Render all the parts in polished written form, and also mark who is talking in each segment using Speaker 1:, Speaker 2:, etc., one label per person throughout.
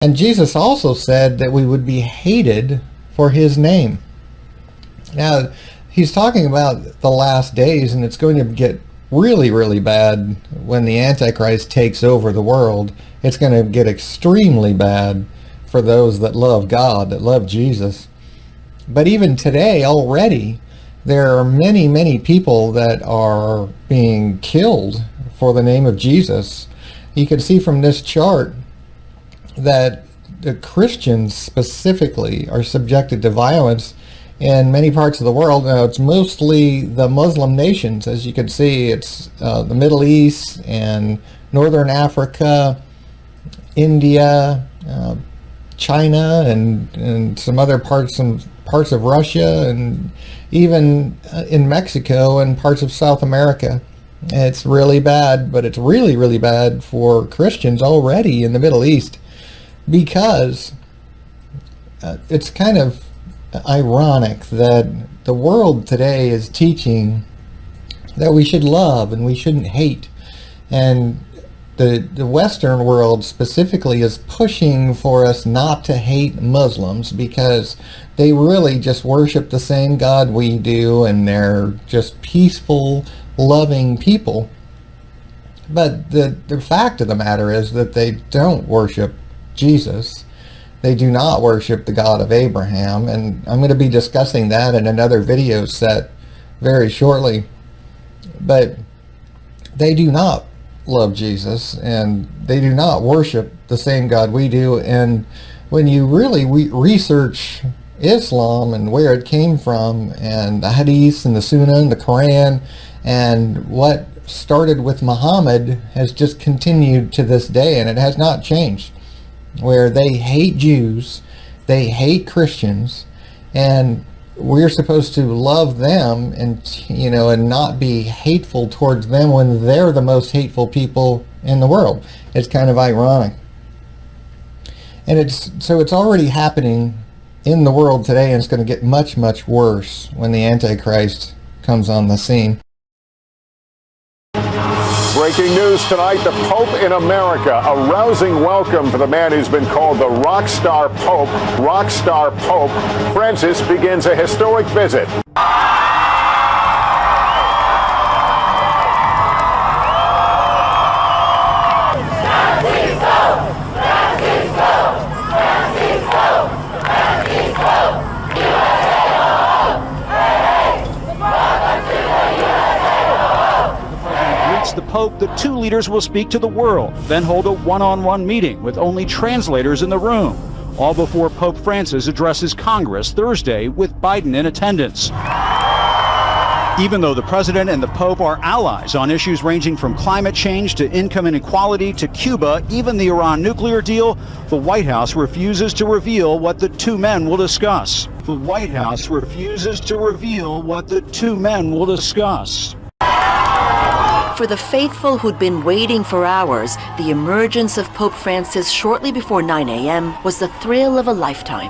Speaker 1: And Jesus also said that we would be hated for his name. Now, he's talking about the last days, and it's going to get really, really bad when the Antichrist takes over the world. It's going to get extremely bad for those that love God, that love Jesus. But even today, already, there are many, many people that are being killed for the name of Jesus. You can see from this chart that the Christians specifically are subjected to violence in many parts of the world. Now, it's mostly the Muslim nations. As you can see, it's the Middle East and Northern Africa, India, China, and some other parts of Russia, and even in Mexico and parts of South America. It's really bad, but it's really, really bad for Christians already in the Middle East, because it's kind of ironic that the world today is teaching that we should love and we shouldn't hate, and the Western world specifically is pushing for us not to hate Muslims because they really just worship the same God we do, and they're just peaceful, loving people. But the fact of the matter is that they don't worship Jesus. They do not worship the God of Abraham, and I'm going to be discussing that in another video set very shortly. But they do not love Jesus, and they do not worship the same God we do. And when you really research Islam and where it came from, and the Hadith and the Sunnah and the Quran, and what started with Muhammad has just continued to this day, and it has not changed, where they hate Jews, they hate Christians, and we're supposed to love them and, you know, and not be hateful towards them when they're the most hateful people in the world. It's kind of ironic. And it's already happening in the world today, and it's going to get much, much worse when the Antichrist comes on the scene.
Speaker 2: Breaking news tonight, the Pope in America. A rousing welcome for the man who's been called the rock star Pope. Rock star Pope Francis begins a historic visit.
Speaker 3: The Pope, the two leaders will speak to the world, then hold a one-on-one meeting with only translators in the room, all before Pope Francis addresses Congress Thursday with Biden in attendance. Even though the president and the Pope are allies on issues ranging from climate change to income inequality to Cuba, even the Iran nuclear deal, the White House refuses to reveal what the two men will discuss. The White House refuses to reveal what the two men will discuss.
Speaker 4: For the faithful who'd been waiting for hours, the emergence of Pope Francis shortly before 9 a.m. was the thrill of a lifetime.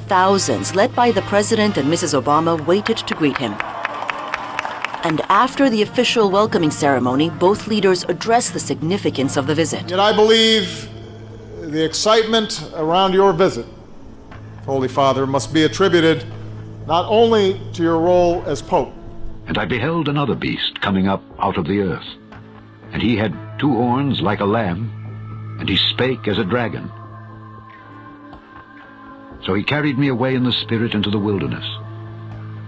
Speaker 4: Thousands, led by the President and Mrs. Obama, waited to greet him. And after the official welcoming ceremony, both leaders addressed the significance of the visit.
Speaker 5: Yet I believe the excitement around your visit, Holy Father, must be attributed not only to your role as Pope.
Speaker 6: And I beheld another beast coming up out of the earth. And he had two horns like a lamb, and he spake as a dragon. So he carried me away in the spirit into the wilderness.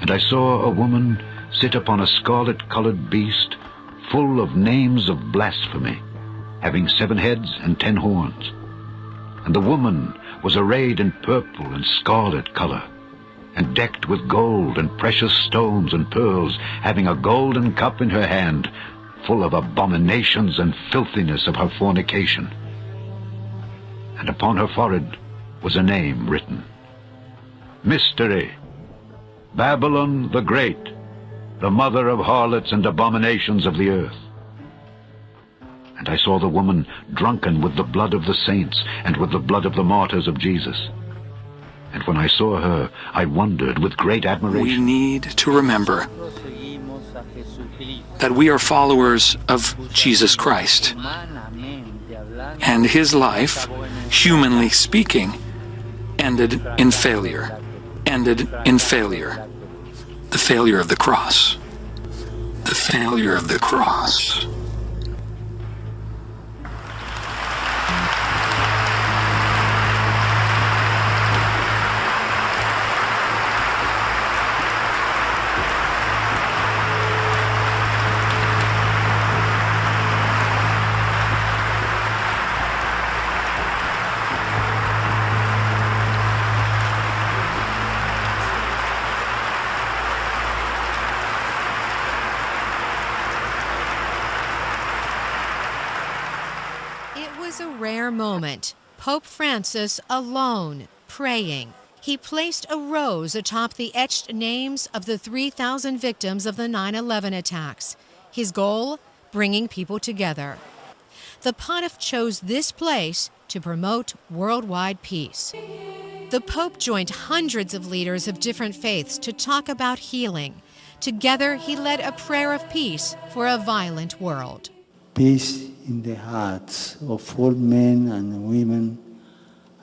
Speaker 6: And I saw a woman sit upon a scarlet-colored beast, full of names of blasphemy, having 7 heads and 10 horns. And the woman was arrayed in purple and scarlet color, and decked with gold and precious stones and pearls, having a golden cup in her hand, full of abominations and filthiness of her fornication. And upon her forehead was a name written, Mystery, Babylon the Great, the mother of harlots and abominations of the earth. And I saw the woman drunken with the blood of the saints and with the blood of the martyrs of Jesus. And when I saw her, I wondered with great admiration.
Speaker 7: We need to remember that we are followers of Jesus Christ. and his life, humanly speaking, ended in failure. Ended in failure. The failure of the cross. The failure of the cross.
Speaker 8: Rare moment. Pope Francis alone, praying. He placed a rose atop the etched names of the 3,000 victims of the 9/11 attacks. His goal? Bringing people together. The pontiff chose this place to promote worldwide peace. The Pope joined hundreds of leaders of different faiths to talk about healing. Together, he led a prayer of peace for a violent world.
Speaker 9: Peace in the hearts of all men and women,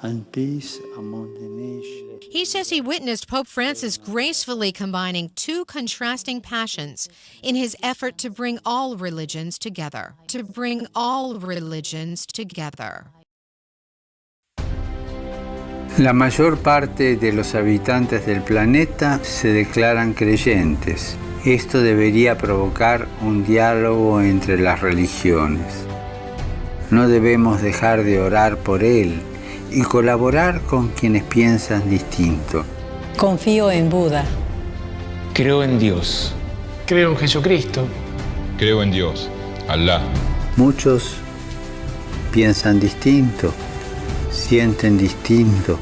Speaker 9: and peace among the nations.
Speaker 8: He says he witnessed Pope Francis gracefully combining two contrasting passions in his effort to bring all religions together. To bring all religions together.
Speaker 10: La mayor parte de los habitantes del planeta se declaran creyentes. Esto debería provocar un diálogo entre las religiones. No debemos dejar de orar por él y colaborar con quienes piensan distinto.
Speaker 11: Confío en Buda.
Speaker 12: Creo en Dios.
Speaker 13: Creo en Jesucristo.
Speaker 14: Creo en Dios, Alá.
Speaker 10: Muchos piensan distinto, sienten distinto,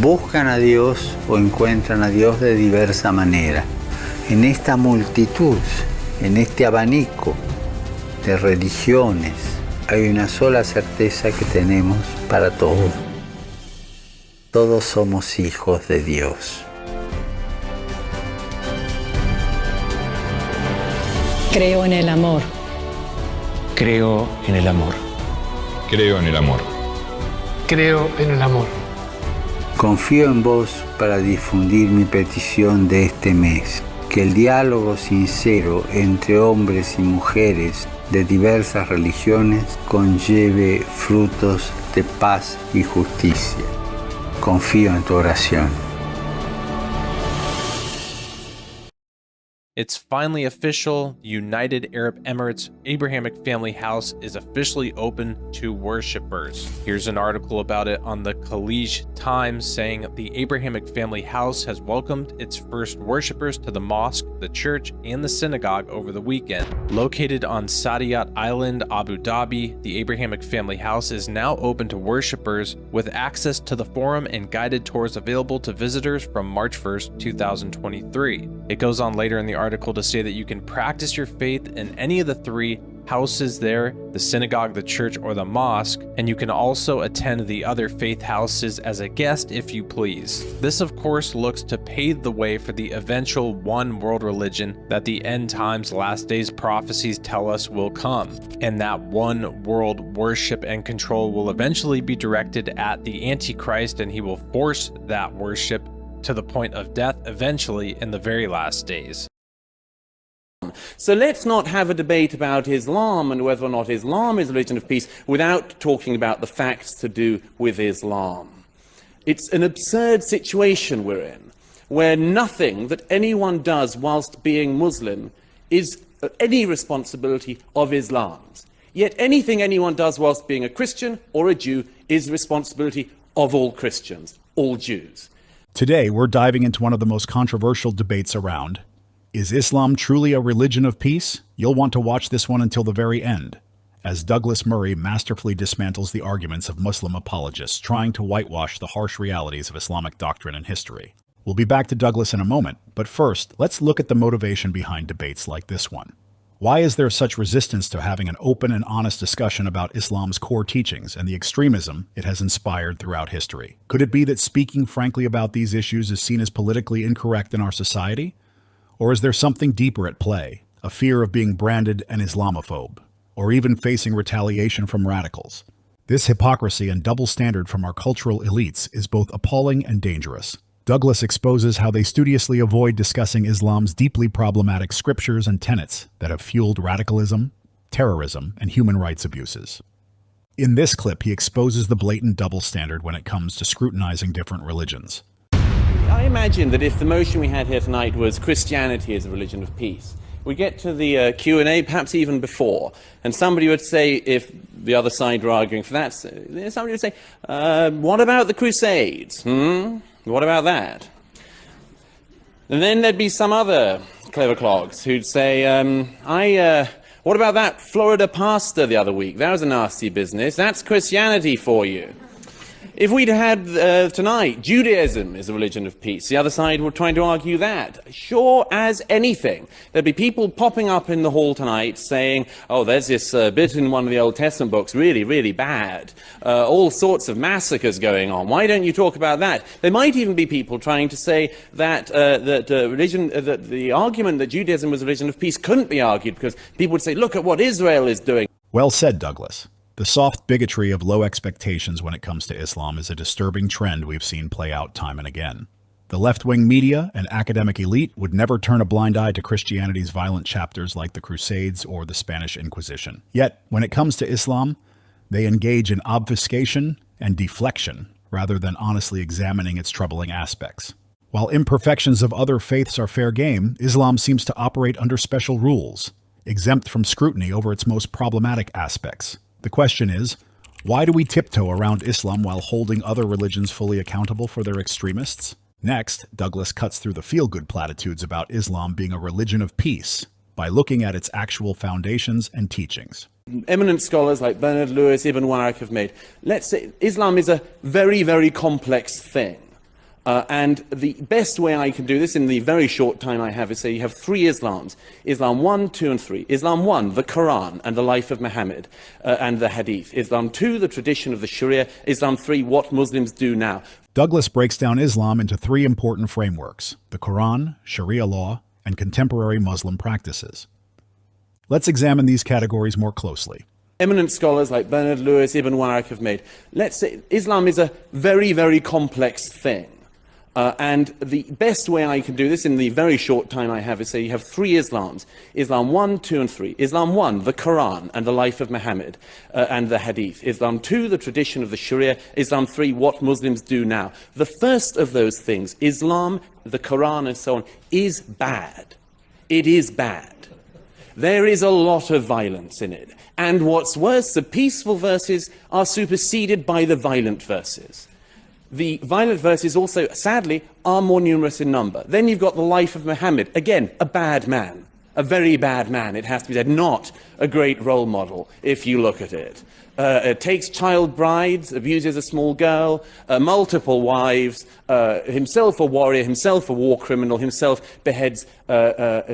Speaker 10: buscan a Dios o encuentran a Dios de diversa manera. En esta multitud, en este abanico de religiones, hay una sola certeza que tenemos para todos. Todos somos hijos de Dios.
Speaker 11: Creo en el amor.
Speaker 12: Creo en el amor.
Speaker 14: Creo en el amor.
Speaker 13: Creo en el amor.
Speaker 10: Confío en vos para difundir mi petición de este mes. Que el diálogo sincero entre hombres y mujeres de diversas religiones conlleve frutos de paz y justicia. Confío en tu oración.
Speaker 15: It's finally official. The United Arab Emirates Abrahamic Family House is officially open to worshipers. Here's an article about it on the Khalij Times saying the Abrahamic Family House has welcomed its first worshipers to the mosque, the church, and the synagogue over the weekend. Located on Saadiyat Island, Abu Dhabi, the Abrahamic Family House is now open to worshipers with access to the forum and guided tours available to visitors from March 1st, 2023. It goes on later in the article to say that you can practice your faith in any of the three houses there, the synagogue, the church, or the mosque, and you can also attend the other faith houses as a guest if you please. This of course looks to pave the way for the eventual one world religion that the end times last days prophecies tell us will come, and that one world worship and control will eventually be directed at the Antichrist, and he will force that worship to the point of death eventually in the very last days.
Speaker 16: So let's not have a debate about Islam and whether or not Islam is a religion of peace without talking about the facts to do with Islam. It's an absurd situation we're in, where nothing that anyone does whilst being Muslim is any responsibility of Islam's. Yet anything anyone does whilst being a Christian or a Jew is the responsibility of all Christians, all Jews.
Speaker 17: Today, we're diving into one of the most controversial debates around. Is Islam truly a religion of peace? You'll want to watch this one until the very end, as Douglas Murray masterfully dismantles the arguments of Muslim apologists trying to whitewash the harsh realities of Islamic doctrine and history. We'll be back to Douglas in a moment, but first, let's look at the motivation behind debates like this one. Why is there such resistance to having an open and honest discussion about Islam's core teachings and the extremism it has inspired throughout history? Could it be that speaking frankly about these issues is seen as politically incorrect in our society? Or is there something deeper at play, a fear of being branded an Islamophobe, or even facing retaliation from radicals? This hypocrisy and double standard from our cultural elites is both appalling and dangerous. Douglas exposes how they studiously avoid discussing Islam's deeply problematic scriptures and tenets that have fueled radicalism, terrorism, and human rights abuses. In this clip, he exposes the blatant double standard when it comes to scrutinizing different religions.
Speaker 16: I imagine that if the motion we had here tonight was Christianity as a religion of peace, we get to the Q&A perhaps even before, and somebody would say, if the other side were arguing for that, somebody would say, what about the Crusades? What about that? And then there'd be some other clever clogs who'd say, what about that Florida pastor the other week? That was a nasty business. That's Christianity for you. If we'd had tonight, Judaism is a religion of peace, the other side were trying to argue that. Sure as anything. There'd be people popping up in the hall tonight saying, oh, there's this bit in one of the Old Testament books, really, really bad. All sorts of massacres going on. Why don't you talk about that? There might even be people trying to say that, that the argument that Judaism was a religion of peace couldn't be argued because people would say, look at what Israel is doing.
Speaker 17: Well said, Douglas. The soft bigotry of low expectations when it comes to Islam is a disturbing trend we've seen play out time and again. The left-wing media and academic elite would never turn a blind eye to Christianity's violent chapters like the Crusades or the Spanish Inquisition. Yet, when it comes to Islam, they engage in obfuscation and deflection rather than honestly examining its troubling aspects. While imperfections of other faiths are fair game, Islam seems to operate under special rules, exempt from scrutiny over its most problematic aspects. The question is, why do we tiptoe around Islam while holding other religions fully accountable for their extremists? Next, Douglas cuts through the feel-good platitudes about Islam being a religion of peace by looking at its actual foundations and teachings.
Speaker 16: Eminent scholars like Bernard Lewis, Ibn Waraq have made. Let's say Islam is a very, very complex thing. And the best way I can do this in the very short time I have is say you have three Islams. Islam 1, 2, and 3. Islam 1, the Quran and the life of Muhammad and the Hadith. Islam 2, the tradition of the Sharia. Islam 3, what Muslims do now.
Speaker 17: Douglas breaks down Islam into three important frameworks: the Quran, Sharia law, and contemporary Muslim practices. Let's examine these categories more closely.
Speaker 16: Eminent scholars like Bernard Lewis, Ibn Waraq have made. Let's say Islam is a very, very complex thing. And the best way I can do this in the very short time I have is say you have three Islams. Islam 1, 2, and 3. Islam 1, the Quran and the life of Muhammad and the Hadith. Islam 2, the tradition of the Sharia. Islam 3, what Muslims do now. The first of those things, Islam, the Quran and so on, is bad. It is bad. There is a lot of violence in it. And what's worse, the peaceful verses are superseded by the violent verses. The violent verses also, sadly, are more numerous in number. Then you've got the life of Muhammad. Again, a bad man. A very bad man, it has to be said. Not a great role model, if you look at it. Takes child brides, abuses a small girl, multiple wives, himself a warrior, himself a war criminal, himself beheads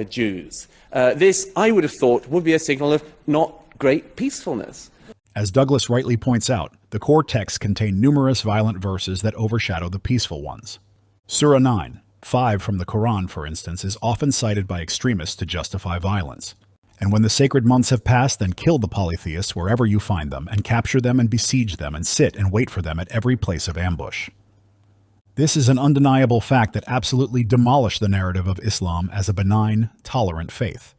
Speaker 16: Jews. This, I would have thought, would be a signal of not great peacefulness.
Speaker 17: As Douglas rightly points out, the core texts contain numerous violent verses that overshadow the peaceful ones. Surah 9, 5 from the Quran, for instance, is often cited by extremists to justify violence. And when the sacred months have passed, then kill the polytheists wherever you find them, and capture them and besiege them, and sit and wait for them at every place of ambush. This is an undeniable fact that absolutely demolished the narrative of Islam as a benign, tolerant faith.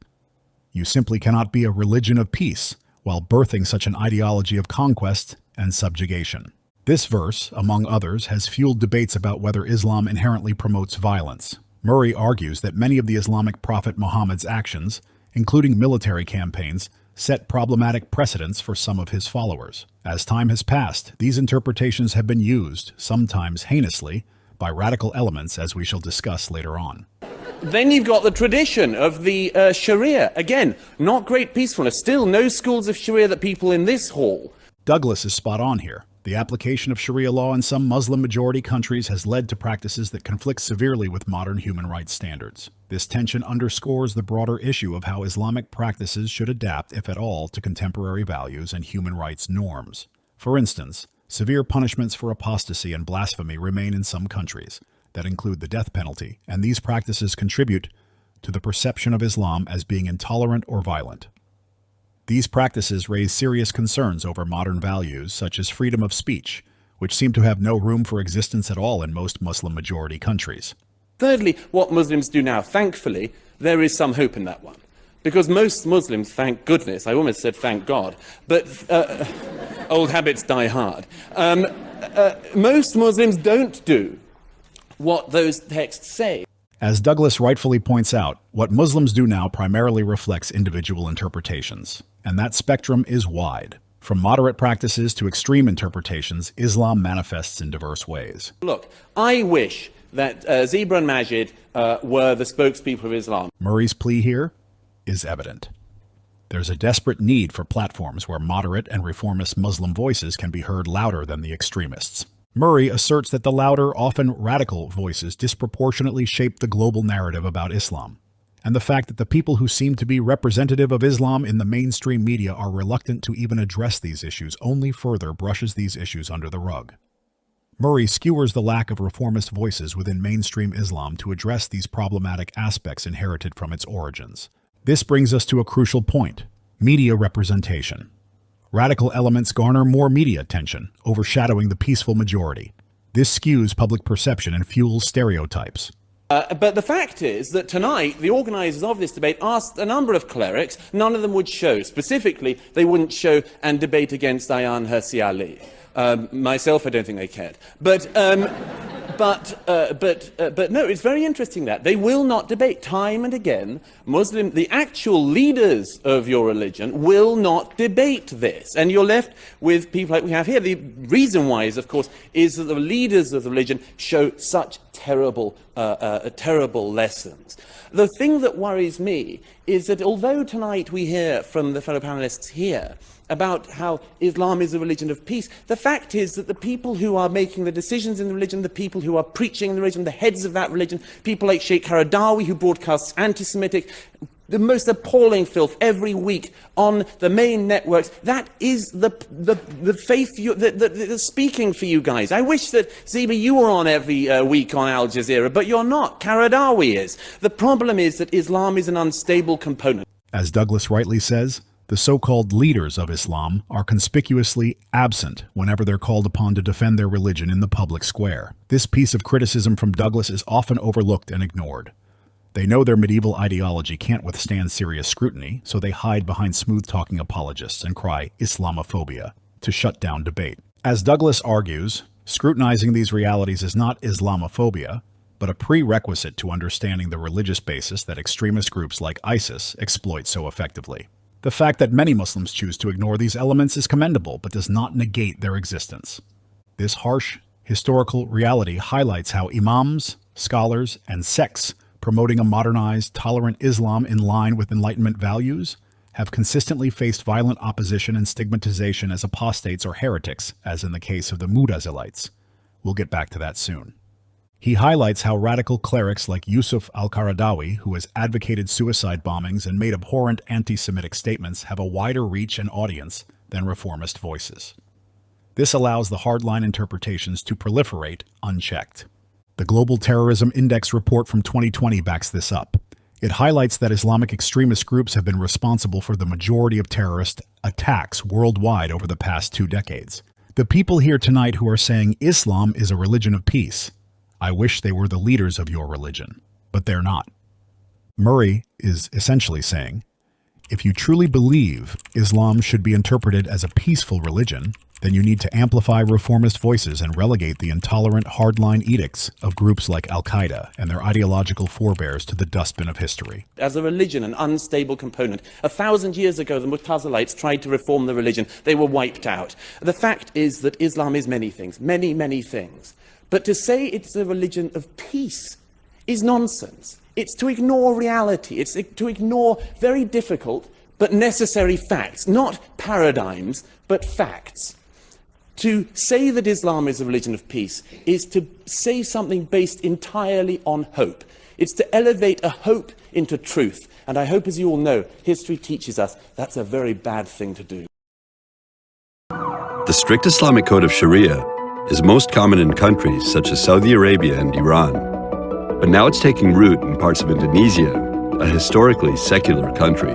Speaker 17: You simply cannot be a religion of peace while birthing such an ideology of conquest and subjugation. This verse, among others, has fueled debates about whether Islam inherently promotes violence. Murray argues that many of the Islamic prophet Muhammad's actions, including military campaigns, set problematic precedents for some of his followers. As time has passed, these interpretations have been used, sometimes heinously, by radical elements, as we shall discuss later on.
Speaker 16: Then you've got the tradition of the Sharia. Again, not great peacefulness. Still no schools of Sharia that people in this hall.
Speaker 17: Douglas is spot on here. The application of Sharia law in some Muslim-majority countries has led to practices that conflict severely with modern human rights standards. This tension underscores the broader issue of how Islamic practices should adapt, if at all, to contemporary values and human rights norms. For instance, severe punishments for apostasy and blasphemy remain in some countries that include the death penalty, and these practices contribute to the perception of Islam as being intolerant or violent. These practices raise serious concerns over modern values such as freedom of speech, which seem to have no room for existence at all in most Muslim-majority countries.
Speaker 16: Thirdly, what Muslims do now, thankfully, there is some hope in that one. Because most Muslims, thank goodness, I almost said thank God, but old habits die hard. Most Muslims don't do what those texts say.
Speaker 17: As Douglas rightfully points out, what Muslims do now primarily reflects individual interpretations, and that spectrum is wide. From moderate practices to extreme interpretations, Islam manifests in diverse ways.
Speaker 16: Look, I wish that Zebra and Majid were the spokespeople of Islam.
Speaker 17: Murray's plea here is evident. There's a desperate need for platforms where moderate and reformist Muslim voices can be heard louder than the extremists. Murray asserts that the louder, often radical voices disproportionately shape the global narrative about Islam, and the fact that the people who seem to be representative of Islam in the mainstream media are reluctant to even address these issues only further brushes these issues under the rug. Murray skewers the lack of reformist voices within mainstream Islam to address these problematic aspects inherited from its origins. This brings us to a crucial point: media representation. Radical elements garner more media attention, overshadowing the peaceful majority. This skews public perception and fuels stereotypes.
Speaker 16: But the fact is that tonight, the organisers of this debate asked a number of clerics. None of them would show. Specifically, they wouldn't show and debate against Ayaan Hirsi Ali. Myself, I don't think they cared. But no, it's very interesting that they will not debate. Time and again, the actual leaders of your religion will not debate this. And you're left with people like we have here. The reason why is, of course, is that the leaders of the religion show such terrible lessons. The thing that worries me is that although tonight we hear from the fellow panelists here about how Islam is a religion of peace, the fact is that the people who are making the decisions in the religion, the people who are preaching the religion, the heads of that religion, people like Sheikh Qaradawi, who broadcasts anti-Semitic, the most appalling filth every week on the main networks, that is the faith that's speaking for you guys. I wish that, Zeba, you were on every week on Al Jazeera, but you're not. Qaradawi is. The problem is that Islam is an unstable component.
Speaker 17: As Douglas rightly says, the so-called leaders of Islam are conspicuously absent whenever they're called upon to defend their religion in the public square. This piece of criticism from Douglas is often overlooked and ignored. They know their medieval ideology can't withstand serious scrutiny, so they hide behind smooth-talking apologists and cry Islamophobia to shut down debate. As Douglas argues, scrutinizing these realities is not Islamophobia, but a prerequisite to understanding the religious basis that extremist groups like ISIS exploit so effectively. The fact that many Muslims choose to ignore these elements is commendable, but does not negate their existence. This harsh, historical reality highlights how imams, scholars, and sects promoting a modernized, tolerant Islam in line with Enlightenment values have consistently faced violent opposition and stigmatization as apostates or heretics, as in the case of the Mutazilites. We'll get back to that soon. He highlights how radical clerics like Yusuf al-Qaradawi, who has advocated suicide bombings and made abhorrent anti-Semitic statements, have a wider reach and audience than reformist voices. This allows the hardline interpretations to proliferate unchecked. The Global Terrorism Index report from 2020 backs this up. It highlights that Islamic extremist groups have been responsible for the majority of terrorist attacks worldwide over the past 2 decades. The people here tonight who are saying Islam is a religion of peace, I wish they were the leaders of your religion, but they're not. Murray is essentially saying, if you truly believe Islam should be interpreted as a peaceful religion, then you need to amplify reformist voices and relegate the intolerant hardline edicts of groups like Al-Qaeda and their ideological forebears to the dustbin of history.
Speaker 16: As a religion, an unstable component. 1,000 years ago, the Mutazilites tried to reform the religion. They were wiped out. The fact is that Islam is many things, many, many things. But to say it's a religion of peace is nonsense. It's to ignore reality. It's to ignore very difficult but necessary facts, not paradigms, but facts. To say that Islam is a religion of peace is to say something based entirely on hope. It's to elevate a hope into truth. And I hope, as you all know, history teaches us that's a very bad thing to do.
Speaker 18: The strict Islamic code of Sharia is most common in countries such as Saudi Arabia and Iran. But now it's taking root in parts of Indonesia, a historically secular country.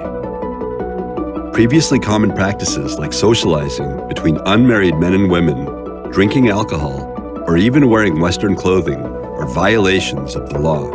Speaker 18: Previously common practices like socializing between unmarried men and women, drinking alcohol, or even wearing Western clothing are violations of the law.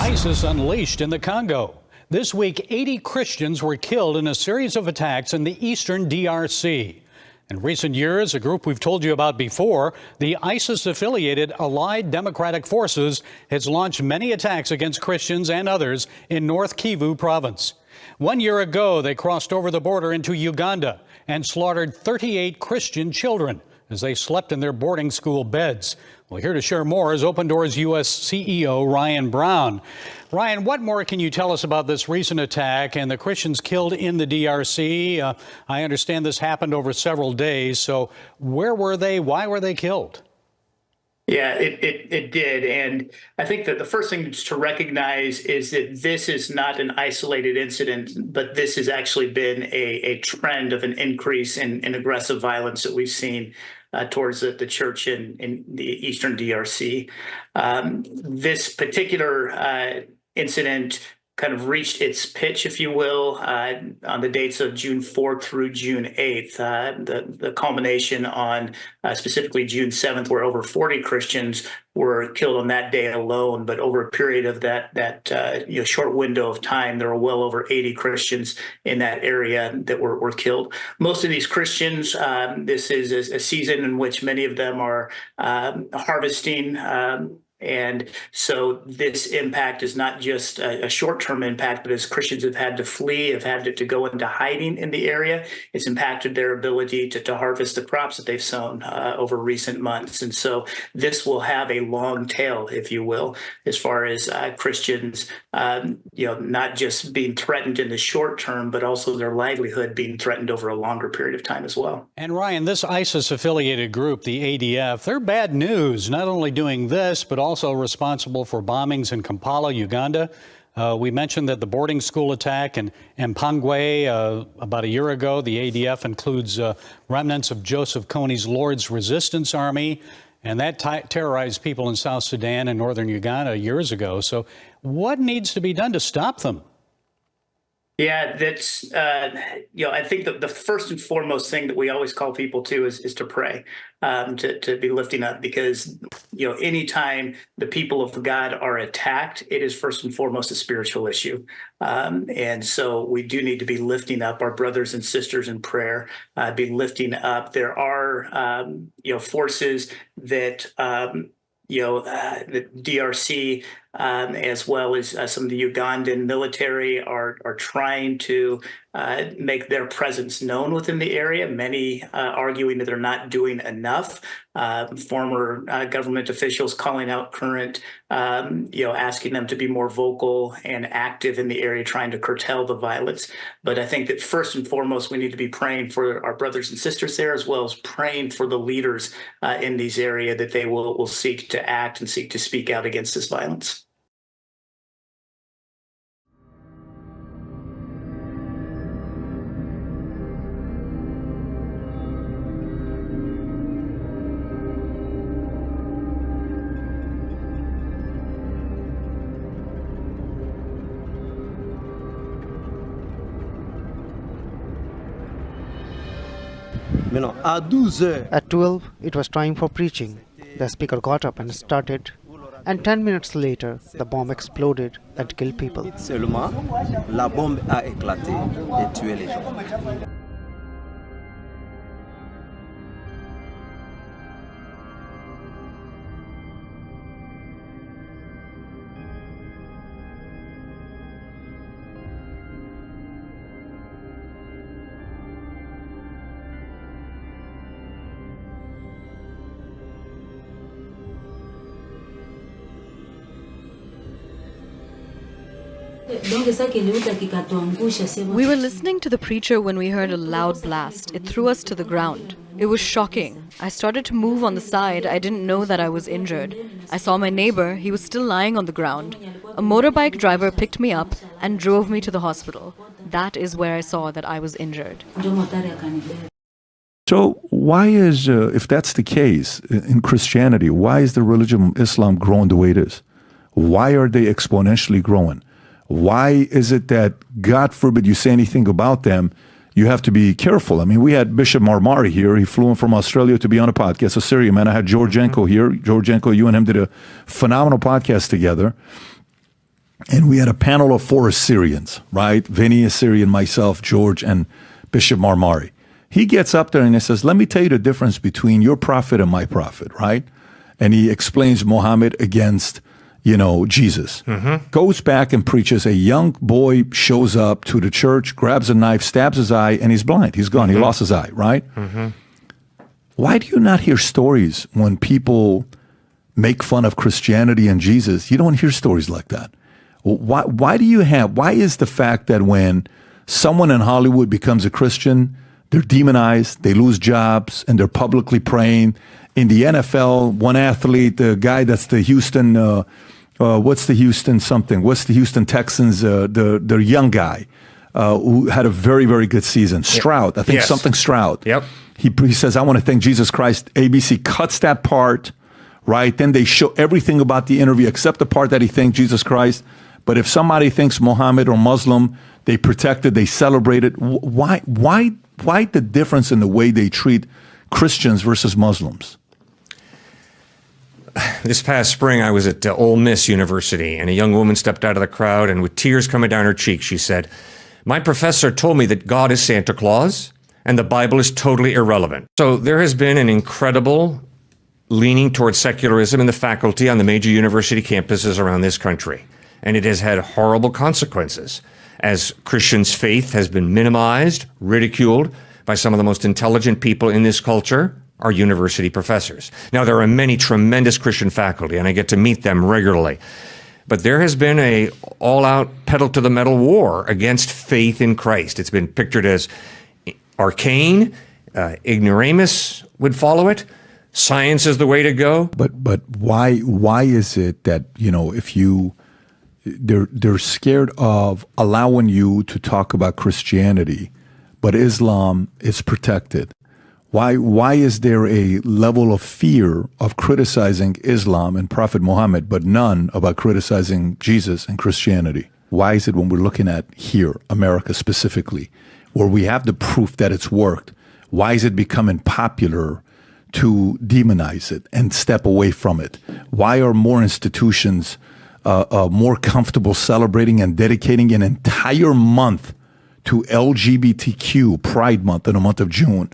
Speaker 19: ISIS unleashed in the Congo. This week, 80 Christians were killed in a series of attacks in the eastern DRC. In recent years, a group we've told you about before, the ISIS-affiliated Allied Democratic Forces, has launched many attacks against Christians and others in North Kivu province. 1 year ago, they crossed over the border into Uganda and slaughtered 38 Christian children as they slept in their boarding school beds. Well, here to share more is Open Doors U.S. CEO Ryan Brown. Ryan, what more can you tell us about this recent attack and the Christians killed in the DRC? I understand this happened over several days. So where were they? Why were they killed?
Speaker 20: Yeah, it did. And I think that the first thing to recognize is that this is not an isolated incident, but this has actually been a trend of an increase in aggressive violence that we've seen towards the church in the eastern DRC. This particular incident kind of reached its pitch, if you will, on the dates of June 4th through June 8th. The culmination on specifically June 7th, where over 40 Christians were killed on that day alone. But over a period of that short window of time, there were well over 80 Christians in that area that were killed. Most of these Christians, this is a season in which many of them are harvesting. And so this impact is not just a short-term impact, but as Christians have had to flee, have had to go into hiding in the area, it's impacted their ability to harvest the crops that they've sown over recent months. And so this will have a long tail, if you will, as far as Christians, not just being threatened in the short term, but also their livelihood being threatened over a longer period of time as well.
Speaker 19: And Ryan, this ISIS-affiliated group, the ADF, they're bad news, not only doing this, but also responsible for bombings in Kampala, Uganda. We mentioned that the boarding school attack in Mpangwe about a year ago, the ADF includes remnants of Joseph Kony's Lord's Resistance Army, and that terrorized people in South Sudan and northern Uganda years ago. So what needs to be done to stop them?
Speaker 20: Yeah, that's, I think that the first and foremost thing that we always call people to is to pray, to be lifting up, because, anytime the people of God are attacked, it is first and foremost a spiritual issue. And so we do need to be lifting up our brothers and sisters in prayer, be lifting up. There are, forces that, the DRC, as well as some of the Ugandan military are trying to make their presence known within the area, many arguing that they're not doing enough. Former government officials calling out current, asking them to be more vocal and active in the area, trying to curtail the violence. But I think that first and foremost, we need to be praying for our brothers and sisters there, as well as praying for the leaders in these areas, that they will seek to act and seek to speak out against this violence.
Speaker 21: At 12, it was time for preaching. The speaker got up and started, and 10 minutes later, the bomb exploded and killed people.
Speaker 22: La bombe a éclaté et tué les gens.
Speaker 23: We were listening to the preacher when we heard a loud blast. It threw us to the ground. It was shocking. I started to move on the side. I didn't know that I was injured. I saw my neighbor. He was still lying on the ground. A motorbike driver picked me up and drove me to the hospital. That is where I saw that I was injured.
Speaker 24: So why is, if that's the case in Christianity, why is the religion of Islam growing the way it is? Why are they exponentially growing? Why is it that, God forbid, you say anything about them, you have to be careful? I mean, we had Bishop Marmari here. He flew in from Australia to be on a podcast, a Syrian man. I had Georgienko here. Georgienko, you and him did a phenomenal podcast together. And we had a panel of 4 Assyrians, right? Vinny, Assyrian, myself, George, and Bishop Marmari. He gets up there and he says, let me tell you the difference between your prophet and my prophet, right? And he explains Muhammad against, Jesus. Goes back and preaches. A young boy shows up to the church, grabs a knife, stabs his eye, and he's blind. He's gone. He lost his eye, right? Why do you not hear stories when people make fun of Christianity and Jesus? You don't hear stories like that. Why is the fact that when someone in Hollywood becomes a Christian, they're demonized, they lose jobs, and they're publicly praying? In the NFL, one athlete, the guy that's the Houston, what's the Houston Texans, the young guy who had a very, very good season, Stroud, I think something Stroud.
Speaker 1: Yep.
Speaker 24: He says, I want to thank Jesus Christ. ABC cuts that part, right? Then they show everything about the interview except the part that he thanked Jesus Christ. But if somebody thinks Muhammad or Muslim, they protect it, they celebrate it. Why the difference in the way they treat Christians versus Muslims?
Speaker 1: This past spring, I was at Ole Miss University, and a young woman stepped out of the crowd, and with tears coming down her cheeks, she said, my professor told me that God is Santa Claus, and the Bible is totally irrelevant. So there has been an incredible leaning towards secularism in the faculty on the major university campuses around this country. And it has had horrible consequences, as Christians' faith has been minimized, ridiculed by some of the most intelligent people in this culture, our university professors. Now, there are many tremendous Christian faculty, and I get to meet them regularly. But there has been a all-out pedal-to-the-metal war against faith in Christ. It's been pictured as arcane, ignoramus would follow it. Science is the way to go.
Speaker 24: But why is it that, if they're scared of allowing you to talk about Christianity, but Islam is protected? Why is there a level of fear of criticizing Islam and Prophet Muhammad, but none about criticizing Jesus and Christianity? Why is it when we're looking at here, America specifically, where we have the proof that it's worked, why is it becoming popular to demonize it and step away from it? Why are more institutions more comfortable celebrating and dedicating an entire month to LGBTQ Pride Month in the month of June,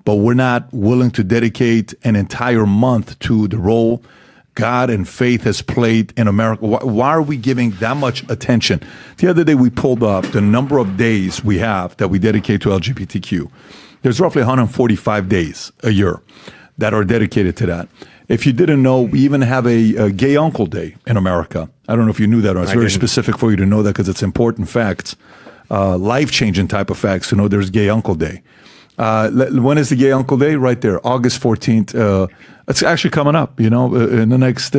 Speaker 24: but we're not willing to dedicate an entire month to the role God and faith has played in America? Why are we giving that much attention? The other day we pulled up the number of days we have that we dedicate to LGBTQ. There's roughly 145 days a year that are dedicated to that. If you didn't know, we even have a Gay Uncle Day in America. I don't know if you knew that, or it's very specific for you to know that because it's important facts, life-changing type of facts to know there's Gay Uncle Day. When is the Gay Uncle Day? Right there, August 14th. It's actually coming up, in the next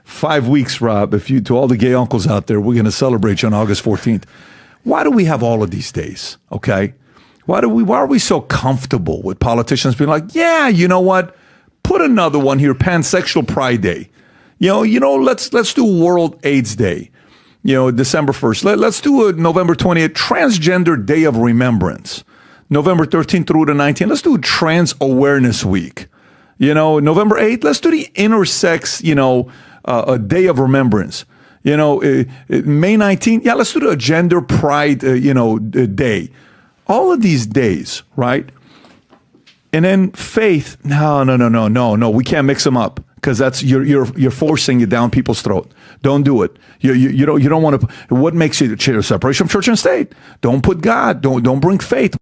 Speaker 24: 5 weeks, Rob. To all the gay uncles out there, we're going to celebrate you on August 14th. Why do we have all of these days? Okay. Why are we so comfortable with politicians being like, yeah, you know what? Put another one here, Pansexual Pride Day. Let's do World AIDS Day. December 1st. Let's do a November 20th Transgender Day of Remembrance. November 13th through the 19th. Let's do Trans Awareness Week. November 8th. Let's do the Intersex, a Day of Remembrance. May 19th. Yeah, let's do the Gender Pride, Day. All of these days, right? And then faith, no. We can't mix them up because that's you're forcing it down people's throat. Don't do it. You don't want to. What makes you separation from church and state? Don't put God. Don't bring faith.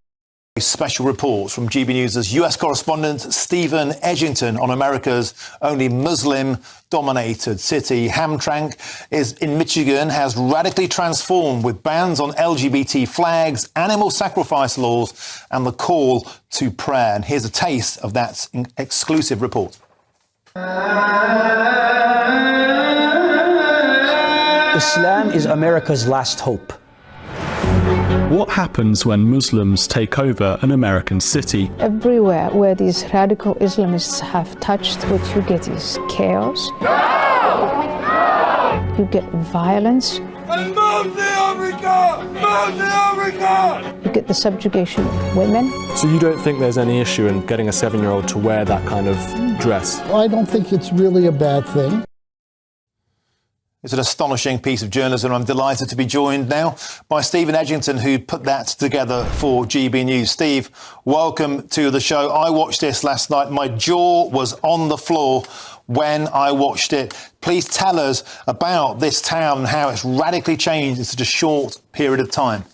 Speaker 2: Special reports from GB News' US correspondent Stephen Edgington on America's only Muslim-dominated city. Hamtramck is in Michigan has radically transformed with bans on LGBT flags, animal sacrifice laws, and the call to prayer. And here's a taste of that exclusive report.
Speaker 3: Islam is America's last hope.
Speaker 4: What happens when Muslims take over an American city?
Speaker 25: Everywhere where these radical Islamists have touched, what you get is chaos. No! You get violence. You get the subjugation of women.
Speaker 4: So you don't think there's any issue in getting a 7-year-old to wear that kind of dress?
Speaker 5: I don't think it's really a bad thing.
Speaker 2: It's an astonishing piece of journalism. I'm delighted to be joined now by Stephen Edgington, who put that together for GB News. Steve, welcome to the show. I watched this last night. My jaw was on the floor when I watched it. Please tell us about this town and how it's radically changed in such a short period of time.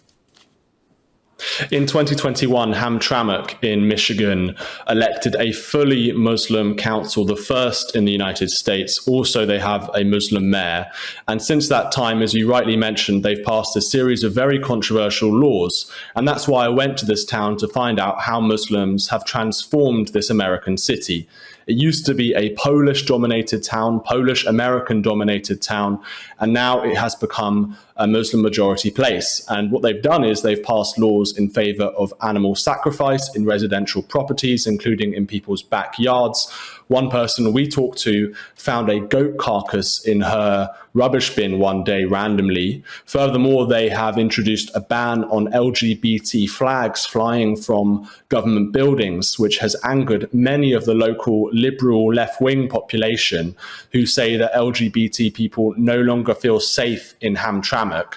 Speaker 4: In 2021, Hamtramck in Michigan elected a fully Muslim council, the first in the United States. Also, they have a Muslim mayor. And since that time, as you rightly mentioned, they've passed a series of very controversial laws. And that's why I went to this town to find out how Muslims have transformed this American city. It used to be a Polish-dominated town, Polish-American-dominated town, and now it has become a Muslim-majority place. And what they've done is they've passed laws in favor of animal sacrifice in residential properties, including in people's backyards. One person we talked to found a goat carcass in her rubbish bin one day randomly. Furthermore, they have introduced a ban on LGBT flags flying from government buildings, which has angered many of the local liberal left-wing population who say that LGBT people no longer feel safe in Hamtramck.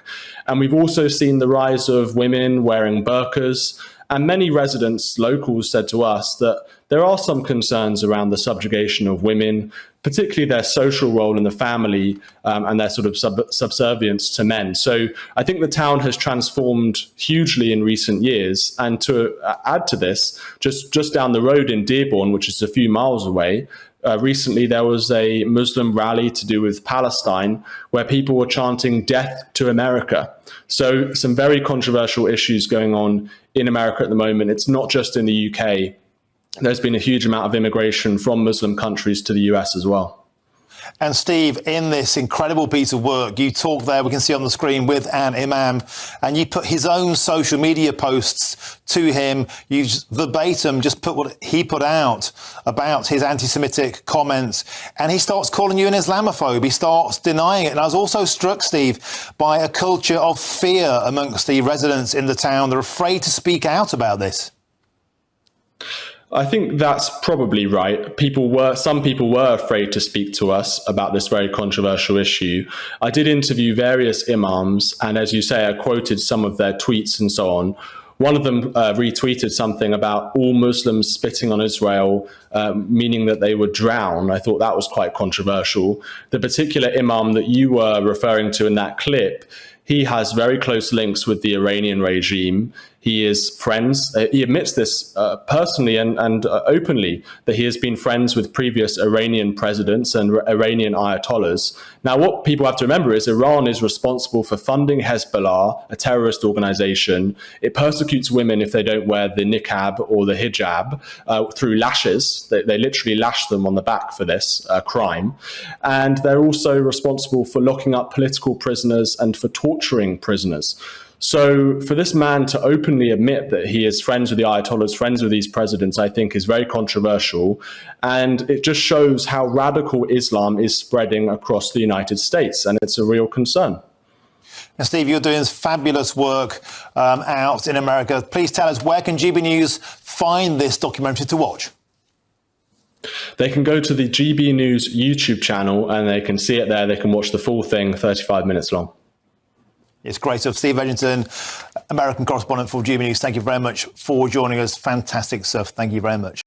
Speaker 4: And we've also seen the rise of women wearing burqas. And many residents, locals, said to us that there are some concerns around the subjugation of women, particularly their social role in the family and their sort of subservience to men. So I think the town has transformed hugely in recent years. And to add to this, just down the road in Dearborn, which is a few miles away, recently there was a Muslim rally to do with Palestine where people were chanting "Death to America." So some very controversial issues going on in America at the moment. It's not just in the UK. There's been a huge amount of immigration from Muslim countries to the US as well.
Speaker 2: And Steve, in this incredible piece of work, you talk there, we can see on the screen, with an imam, and you put his own social media posts to him. You verbatim just put what he put out about his anti-Semitic comments, and he starts calling you an Islamophobe. He starts denying it. And I was also struck, Steve, by a culture of fear amongst the residents in the town. They're afraid to speak out about this.
Speaker 4: I think that's probably right. Some people were afraid to speak to us about this very controversial issue. I did interview various imams, and as you say, I quoted some of their tweets and so on. One of them retweeted something about all Muslims spitting on Israel, meaning that they would drown. I thought that was quite controversial. The particular imam that you were referring to in that clip, he has very close links with the Iranian regime. He is friends. He admits this personally and openly, that he has been friends with previous Iranian presidents and Iranian ayatollahs. Now, what people have to remember is Iran is responsible for funding Hezbollah, a terrorist organization. It persecutes women if they don't wear the niqab or the hijab through lashes. They literally lash them on the back for this crime. And they're also responsible for locking up political prisoners and for torturing prisoners. So for this man to openly admit that he is friends with the Ayatollahs, friends with these presidents, I think is very controversial. And it just shows how radical Islam is spreading across the United States. And it's a real concern.
Speaker 2: Now, Steve, you're doing fabulous work out in America. Please tell us, where can GB News find this documentary to watch?
Speaker 4: They can go to the GB News YouTube channel and they can see it there. They can watch the full thing, 35 minutes long.
Speaker 2: It's great stuff. Steve Edgington, American correspondent for GB News. Thank you very much for joining us. Fantastic stuff. Thank you very much.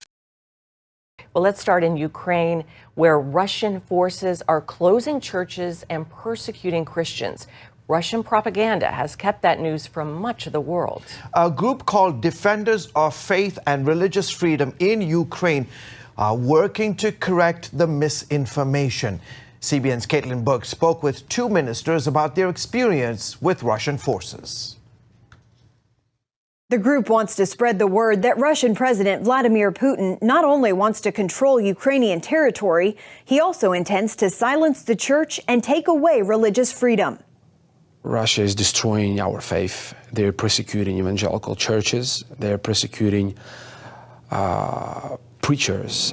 Speaker 6: Well, let's start in Ukraine, where Russian forces are closing churches and persecuting Christians. Russian propaganda has kept that news from much of the world.
Speaker 7: A group called Defenders of Faith and Religious Freedom in Ukraine are working to correct the misinformation. CBN's Caitlin Book spoke with two ministers about their experience with Russian forces.
Speaker 8: The group wants to spread the word that Russian President Vladimir Putin not only wants to control Ukrainian territory, he also intends to silence the church and take away religious freedom.
Speaker 9: Russia is destroying our faith. They're persecuting evangelical churches. They're persecuting preachers.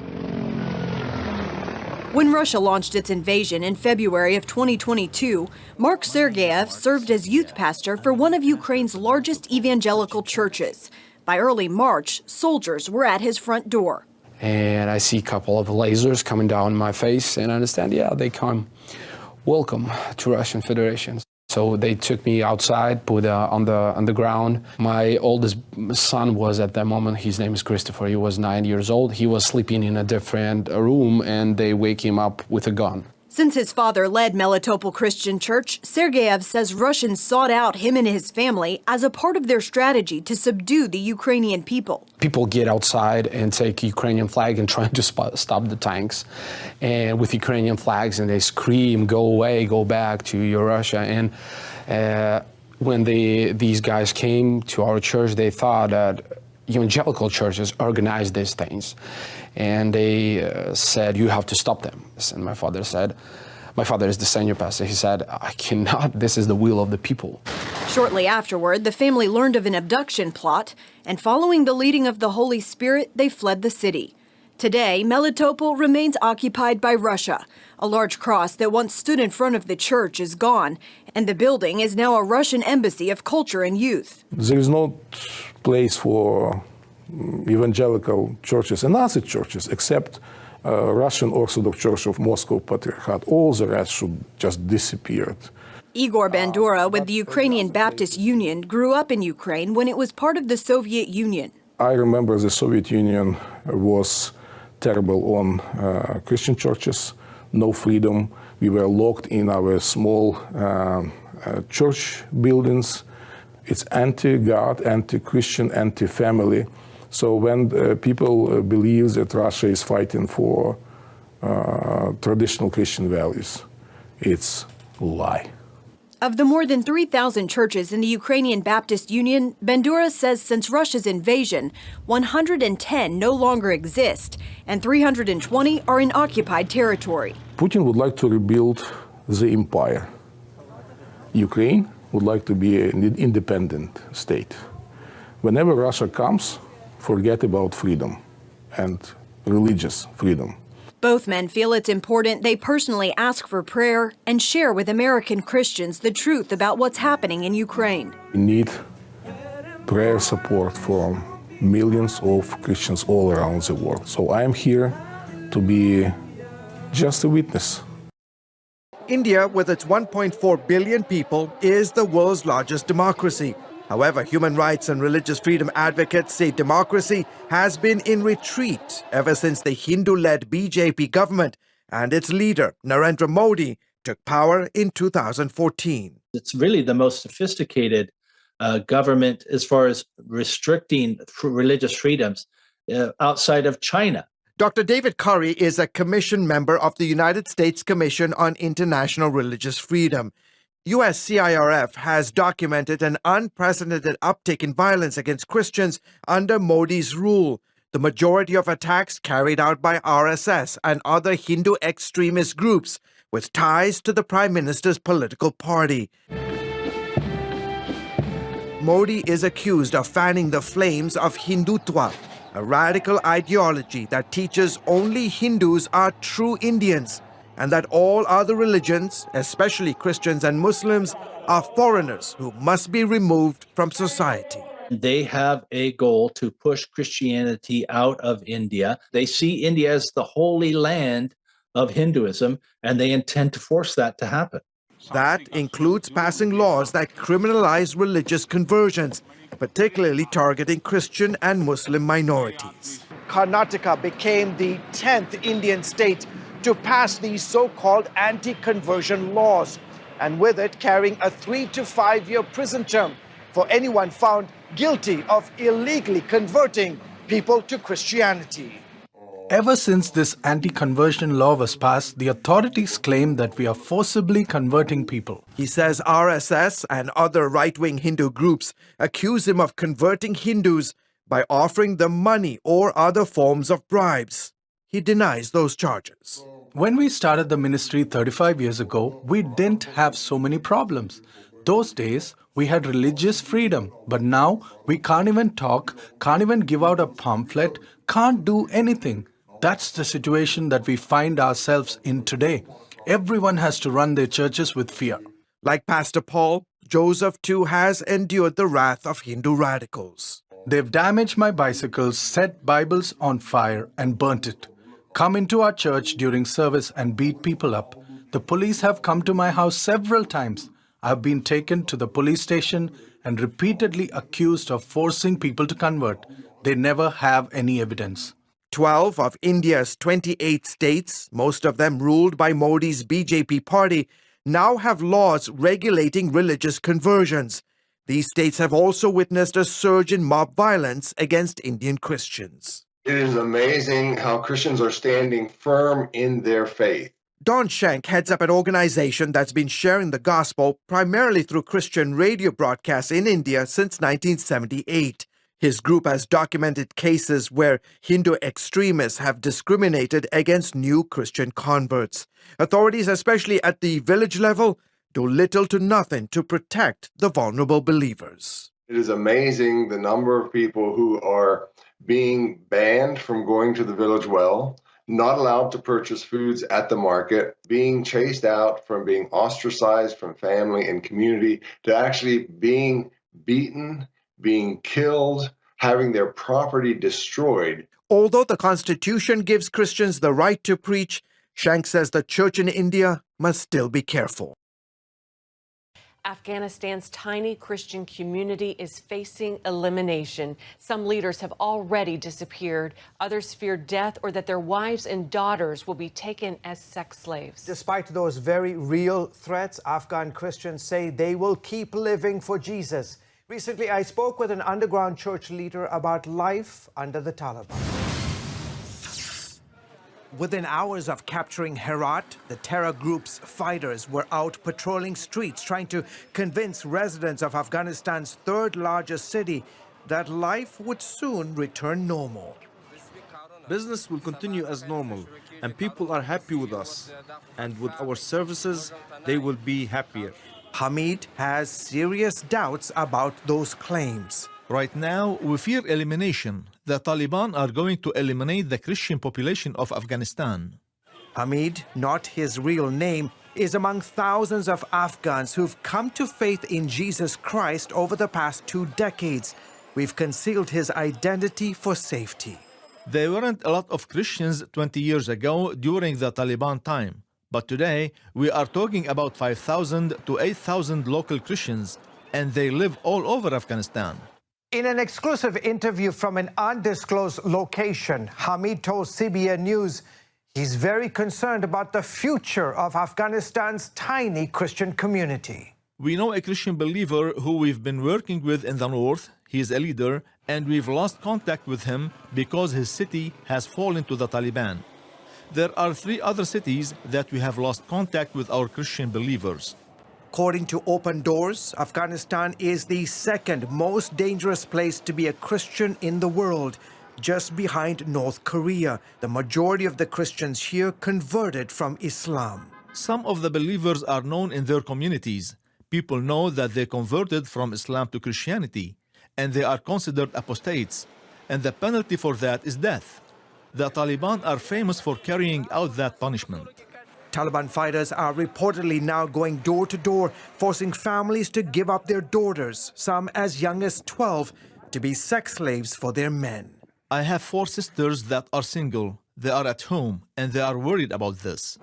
Speaker 8: When Russia launched its invasion in February of 2022, Mark Sergeyev served as youth pastor for one of Ukraine's largest evangelical churches. By early March, soldiers were at his front door.
Speaker 9: And I see a couple of lasers coming down my face, and I understand, yeah, they come. Welcome to Russian Federation. So they took me outside, put on the ground. My oldest son was at that moment, his name is Christopher, he was 9 years old. He was sleeping in a different room, and they wake him up with a gun.
Speaker 8: Since his father led Melitopol Christian Church, Sergeyev says Russians sought out him and his family as a part of their strategy to subdue the Ukrainian people.
Speaker 9: People get outside and take Ukrainian flag and try to stop the tanks, and with Ukrainian flags, and they scream, "Go away, go back to your Russia." And when these guys came to our church, they thought that evangelical churches organize these things, and they said, "You have to stop them." And my father said, my father is the senior pastor, he said, "I cannot, this is the will of the people."
Speaker 8: Shortly afterward, the family learned of an abduction plot, and following the leading of the Holy Spirit, they fled the city. Today, Melitopol remains occupied by Russia. A large cross that once stood in front of the church is gone, and the building is now a Russian embassy of culture and youth.
Speaker 10: There is no place for evangelical churches and other churches except Russian Orthodox Church of Moscow Patriarchate. All the rest should just disappear.
Speaker 8: Igor Bandura with the Ukrainian Baptist Union grew up in Ukraine when it was part of the Soviet Union.
Speaker 10: I remember the Soviet Union was terrible on Christian churches, no freedom. We were locked in our small church buildings. It's anti-God, anti-Christian, anti-family. So when people believe that Russia is fighting for traditional Christian values, it's a lie.
Speaker 8: Of the more than 3,000 churches in the Ukrainian Baptist Union, Bandura says since Russia's invasion, 110 no longer exist, and 320 are in occupied territory.
Speaker 10: Putin would like to rebuild the empire. Ukraine would like to be an independent state. Whenever Russia comes, forget about freedom and religious freedom.
Speaker 8: Both men feel it's important they personally ask for prayer and share with American Christians the truth about what's happening in Ukraine.
Speaker 10: We need prayer support from millions of Christians all around the world. So I'm here to be just a witness.
Speaker 7: India, with its 1.4 billion people, is the world's largest democracy. However, human rights and religious freedom advocates say democracy has been in retreat ever since the Hindu-led BJP government and its leader, Narendra Modi, took power in 2014.
Speaker 11: It's really the most sophisticated government as far as restricting religious freedoms outside of China.
Speaker 7: Dr. David Curry is a commission member of the United States Commission on International Religious Freedom. USCIRF has documented an unprecedented uptick in violence against Christians under Modi's rule. The majority of attacks carried out by RSS and other Hindu extremist groups with ties to the Prime Minister's political party. Modi is accused of fanning the flames of Hindutva, a radical ideology that teaches only Hindus are true Indians, and that all other religions, especially Christians and Muslims, are foreigners who must be removed from society.
Speaker 11: They have a goal to push Christianity out of India. They see India as the holy land of Hinduism, and they intend to force that to happen.
Speaker 7: That includes passing laws that criminalize religious conversions, particularly targeting Christian and Muslim minorities. Karnataka became the 10th Indian state to pass these so-called anti-conversion laws, and with it carrying a 3 to 5 year prison term for anyone found guilty of illegally converting people to Christianity.
Speaker 12: Ever since this anti-conversion law was passed, the authorities claim that we are forcibly converting people.
Speaker 7: He says RSS and other right-wing Hindu groups accuse him of converting Hindus by offering them money or other forms of bribes. He denies those charges.
Speaker 12: When we started the ministry 35 years ago, we didn't have so many problems. Those days, we had religious freedom, but now we can't even talk, can't even give out a pamphlet, can't do anything. That's the situation that we find ourselves in today. Everyone has to run their churches with fear.
Speaker 7: Like Pastor Paul, Joseph too has endured the wrath of Hindu radicals.
Speaker 12: They've damaged my bicycles, set Bibles on fire, and burnt it. Come into our church during service and beat people up. The police have come to my house several times. I've been taken to the police station and repeatedly accused of forcing people to convert. They never have any evidence.
Speaker 7: 12 of India's 28 states, most of them ruled by Modi's BJP party, now have laws regulating religious conversions. These states have also witnessed a surge in mob violence against Indian Christians.
Speaker 13: It is amazing how Christians are standing firm in their faith.
Speaker 7: Don Shank heads up an organization that's been sharing the gospel primarily through Christian radio broadcasts in India since 1978. His group has documented cases where Hindu extremists have discriminated against new Christian converts. Authorities, especially at the village level, do little to nothing to protect the vulnerable believers.
Speaker 13: It is amazing the number of people who are being banned from going to the village well, not allowed to purchase foods at the market, being chased out, from being ostracized from family and community, to actually being beaten, being killed, having their property destroyed.
Speaker 7: Although the Constitution gives Christians the right to preach, Shank says the church in India must still be careful.
Speaker 6: Afghanistan's tiny Christian community is facing elimination. Some leaders have already disappeared. Others fear death or that their wives and daughters will be taken as sex slaves.
Speaker 7: Despite those very real threats, Afghan Christians say they will keep living for Jesus. Recently, I spoke with an underground church leader about life under the Taliban. Within hours of capturing Herat, the terror group's fighters were out patrolling streets trying to convince residents of Afghanistan's third largest city that life would soon return normal.
Speaker 14: Business will continue as normal, and people are happy with us. And with our services, they will be happier.
Speaker 7: Hamid has serious doubts about those claims.
Speaker 15: Right now, we fear elimination. The Taliban are going to eliminate the Christian population of Afghanistan.
Speaker 7: Hamid, not his real name, is among thousands of Afghans who've come to faith in Jesus Christ over the past 2 decades. We've concealed his identity for safety.
Speaker 15: There weren't a lot of Christians 20 years ago during the Taliban time. But today, we are talking about 5,000 to 8,000 local Christians, and they live all over Afghanistan.
Speaker 7: In an exclusive interview from an undisclosed location, Hamid told CBN News he's very concerned about the future of Afghanistan's tiny Christian community.
Speaker 15: We know a Christian believer who we've been working with in the north. He is a leader, and we've lost contact with him because his city has fallen to the Taliban. There are 3 other cities that we have lost contact with our Christian believers.
Speaker 7: According to Open Doors, Afghanistan is the second most dangerous place to be a Christian in the world, just behind North Korea. The majority of the Christians here converted from Islam.
Speaker 15: Some of the believers are known in their communities. People know that they converted from Islam to Christianity, and they are considered apostates, and the penalty for that is death. The Taliban are famous for carrying out that punishment.
Speaker 7: Taliban fighters are reportedly now going door to door, forcing families to give up their daughters, some as young as 12, to be sex slaves for their men.
Speaker 15: I have 4 sisters that are single. They are at home, and they are worried about this.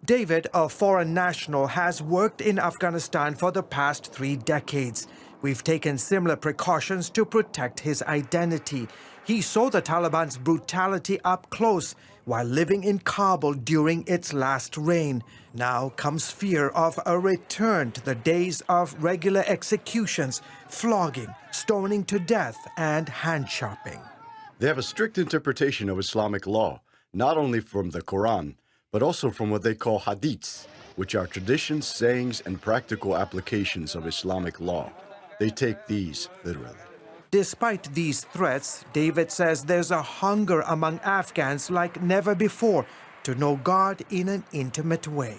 Speaker 7: David, a foreign national, has worked in Afghanistan for the past 3 decades. We've taken similar precautions to protect his identity. He saw the Taliban's brutality up close while living in Kabul during its last reign. Now comes fear of a return to the days of regular executions, flogging, stoning to death, and hand-chopping.
Speaker 16: They have a strict interpretation of Islamic law, not only from the Quran, but also from what they call hadiths, which are traditions, sayings, and practical applications of Islamic law. They take these literally.
Speaker 7: Despite these threats, David says there's a hunger among Afghans like never before to know God in an intimate way.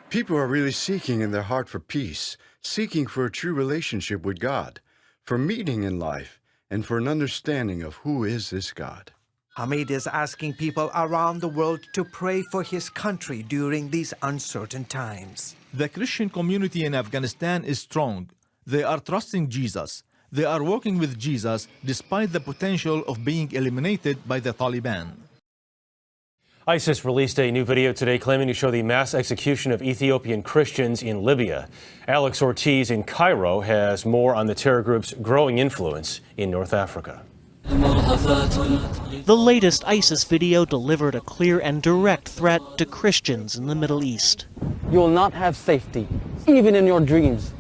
Speaker 16: People are really seeking in their heart for peace, seeking for a true relationship with God, for meaning in life, and for an understanding of who is this God.
Speaker 7: Hamid is asking people around the world to pray for his country during these uncertain times.
Speaker 15: The Christian community in Afghanistan is strong. They are trusting Jesus. They are working with Jesus despite the potential of being eliminated by the Taliban.
Speaker 17: ISIS released a new video today claiming to show the mass execution of Ethiopian Christians in Libya. Alex Ortiz in Cairo has more on the terror group's growing influence in North Africa.
Speaker 18: The latest ISIS video delivered a clear and direct threat to Christians in the Middle East.
Speaker 19: You will not have safety, even in your dreams,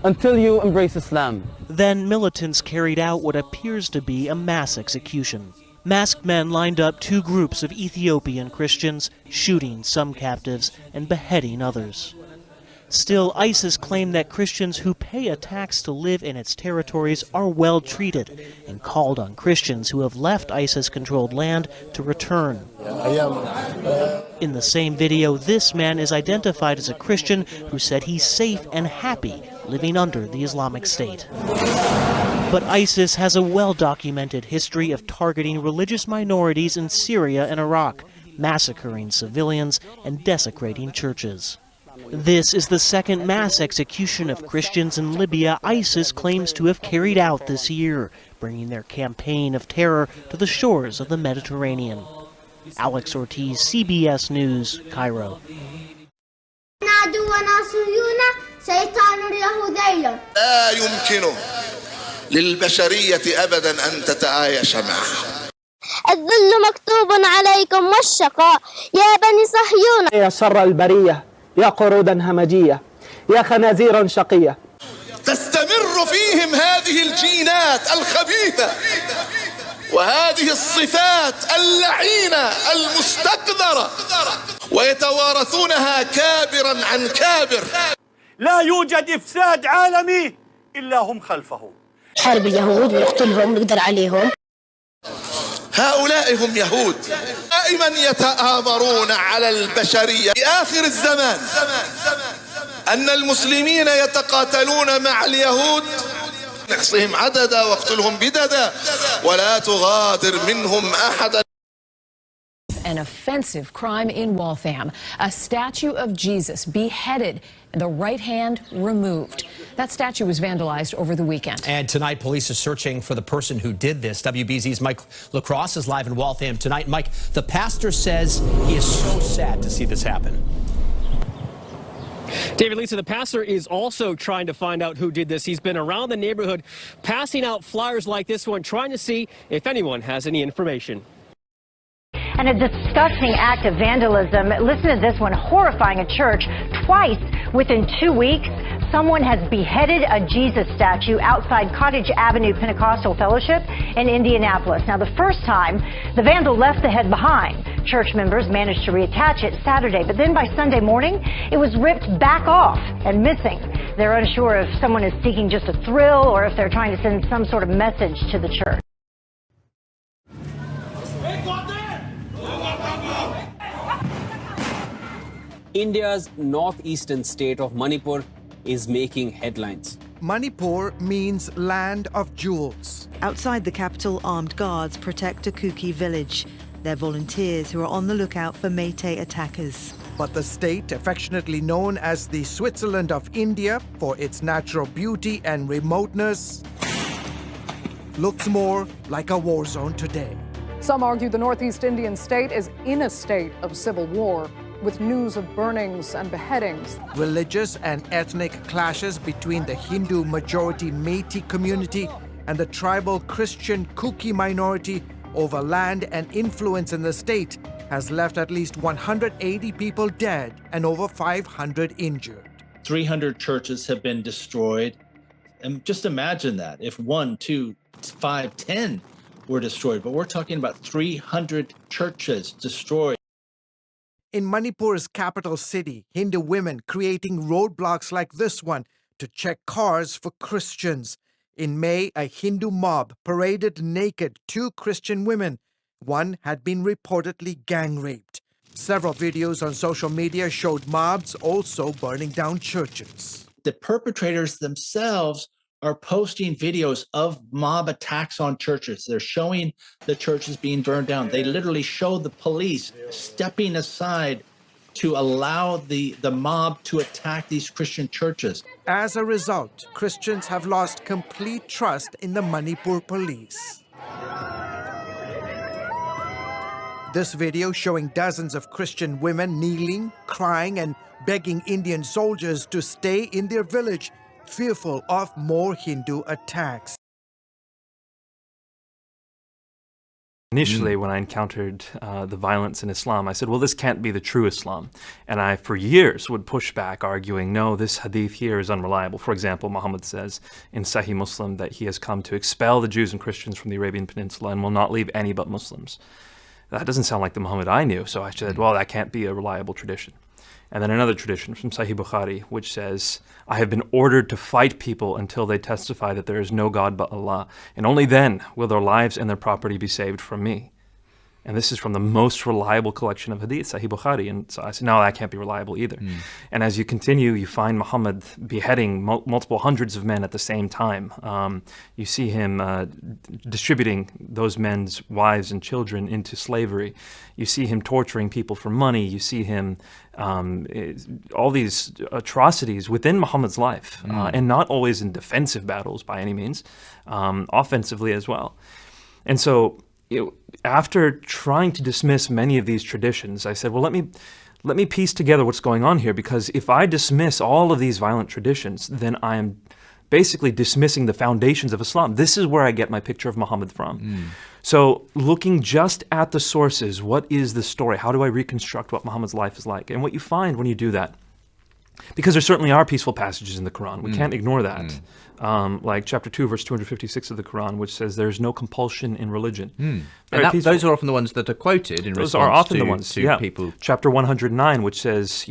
Speaker 19: until you embrace Islam.
Speaker 18: Then militants carried out what appears to be a mass execution. Masked men lined up two groups of Ethiopian Christians, shooting some captives and beheading others. Still, ISIS claimed that Christians who pay a tax to live in its territories are well treated and called on Christians who have left ISIS-controlled land to return. In the same video, this man is identified as a Christian who said he's safe and happy living under the Islamic State. But ISIS has a well-documented history of targeting religious minorities in Syria and Iraq, massacring civilians and desecrating churches. This is the second mass execution of Christians in Libya ISIS claims to have carried out this year, bringing their campaign of terror to the shores of the Mediterranean. Alex Ortiz, CBS News, Cairo.
Speaker 20: لا يمكن للبشرية أبدا أن تتعايش معه.
Speaker 21: الذل مكتوب عليكم والشقاء يا بني صهيون.
Speaker 19: يا شر البرية، يا قرودا همجية، يا خنازير شقية.
Speaker 20: تستمر فيهم هذه الجينات الخبيثة وهذه الصفات اللعينة المستقذرة ويتوارثونها كابرا عن كابر.
Speaker 26: لا يوجد إفساد عالمي إلا هم خلفه.
Speaker 21: حارب اليهود ونقتلهم ونقدر عليهم.
Speaker 20: هؤلاء هم يهود دائما يتآمرون على البشرية. في آخر الزمان أن المسلمين يتقاتلون مع اليهود نحصهم عددا واقتلهم بددا ولا تغادر منهم أحدا.
Speaker 27: An offensive crime in Waltham. A statue of Jesus beheaded and the right hand removed. That statue was vandalized over the weekend.
Speaker 28: And tonight, police are searching for the person who did this. WBZ's Mike LaCrosse is live in Waltham tonight. Mike, the pastor says he is so sad to see this happen.
Speaker 29: David Lisa, the pastor is also trying to find out who did this. He's been around the neighborhood passing out flyers like this one, trying to see if anyone has any information.
Speaker 30: And a disgusting act of vandalism. Listen to this one, horrifying a church. Twice within 2 weeks, someone has beheaded a Jesus statue outside Cottage Avenue Pentecostal Fellowship in Indianapolis. Now, the first time, the vandal left the head behind. Church members managed to reattach it Saturday, but then by Sunday morning, it was ripped back off and missing. They're unsure if someone is seeking just a thrill or if they're trying to send some sort of message to the church.
Speaker 31: India's northeastern state of Manipur is making headlines.
Speaker 7: Manipur means land of jewels.
Speaker 32: Outside the capital, armed guards protect a Kuki village. They're volunteers who are on the lookout for Meitei attackers.
Speaker 7: But the state, affectionately known as the Switzerland of India for its natural beauty and remoteness, looks more like a war zone today.
Speaker 33: Some argue the Northeast Indian state is in a state of civil war, with news of burnings and beheadings.
Speaker 7: Religious and ethnic clashes between the Hindu majority Meitei community and the tribal Christian Kuki minority over land and influence in the state has left at least 180 people dead and over 500 injured.
Speaker 11: 300 churches have been destroyed. And just imagine that if 1, 2, 5, 10 were destroyed, but we're talking about 300 churches destroyed.
Speaker 7: In Manipur's capital city, Hindu women creating roadblocks like this one to check cars for Christians. In May, a Hindu mob paraded naked 2 Christian women. One had been reportedly gang raped. Several videos on social media showed mobs also burning down churches.
Speaker 11: The perpetrators themselves are posting videos of mob attacks on churches. They're showing the churches being burned down. They literally show the police stepping aside to allow the mob to attack these Christian churches.
Speaker 1: As a result, Christians have lost complete trust in the Manipur police. This video showing dozens of Christian women kneeling, crying, and begging Indian soldiers to stay in their village, fearful of more Hindu attacks.
Speaker 2: Initially, when I encountered the violence in Islam, I said, well, this can't be the true Islam. And I, for years, would push back, arguing, no, this hadith here is unreliable. For example, Muhammad says in Sahih Muslim that he has come to expel the Jews and Christians from the Arabian Peninsula and will not leave any but Muslims. That doesn't sound like the Muhammad I knew, so I said, well, that can't be a reliable tradition. And then another tradition from Sahih Bukhari, which says, I have been ordered to fight people until they testify that there is no God but Allah, and only then will their lives and their property be saved from me. And this is from the most reliable collection of hadith, Sahih Bukhari. And so I said, no, that can't be reliable either. And as you continue, you find Muhammad beheading multiple hundreds of men at the same time. You see him distributing those men's wives and children into slavery. You see him torturing people for money. You see him, all these atrocities within Muhammad's life, and not always in defensive battles by any means, offensively as well. And so, after trying to dismiss many of these traditions, I said, well, let me piece together what's going on here, because if I dismiss all of these violent traditions, then I am basically dismissing the foundations of Islam. This is where I get my picture of Muhammad from. So looking just at the sources, what is the story? How do I reconstruct what Muhammad's life is like? And what you find when you do that, because there certainly are peaceful passages in the Quran. We can't ignore that. Like chapter 2, verse 256 of the Quran, which says there's no compulsion in religion.
Speaker 3: And those are often the ones that are quoted in
Speaker 2: those
Speaker 3: response
Speaker 2: are often
Speaker 3: to,
Speaker 2: the ones,
Speaker 3: to people.
Speaker 2: Chapter 109, which says,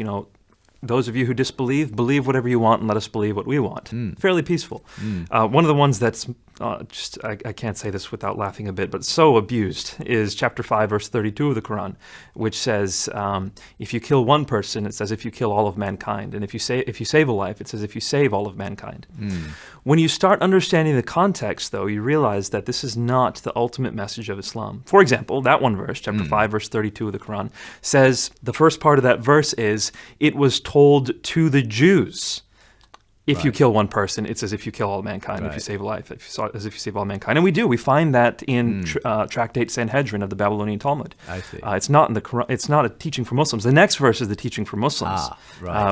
Speaker 2: those of you who disbelieve, believe whatever you want and let us believe what we want. Fairly peaceful. One of the ones that's I can't say this without laughing a bit, but so abused is chapter 5, verse 32 of the Quran, which says, if you kill one person, it says if you kill all of mankind. And if you save a life, it says if you save all of mankind. When you start understanding the context, though, you realize that this is not the ultimate message of Islam. For example, that one verse, chapter 5, verse 32 of the Quran, says the first part of that verse is, it was told to the Jews. If you kill one person, it's as if you kill all mankind. If you save a life, as if you save all mankind. And we do. We find that in Tractate Sanhedrin of the Babylonian Talmud.
Speaker 3: I see.
Speaker 2: It's not in the Quran. It's not a teaching for Muslims. The next verse is the teaching for Muslims,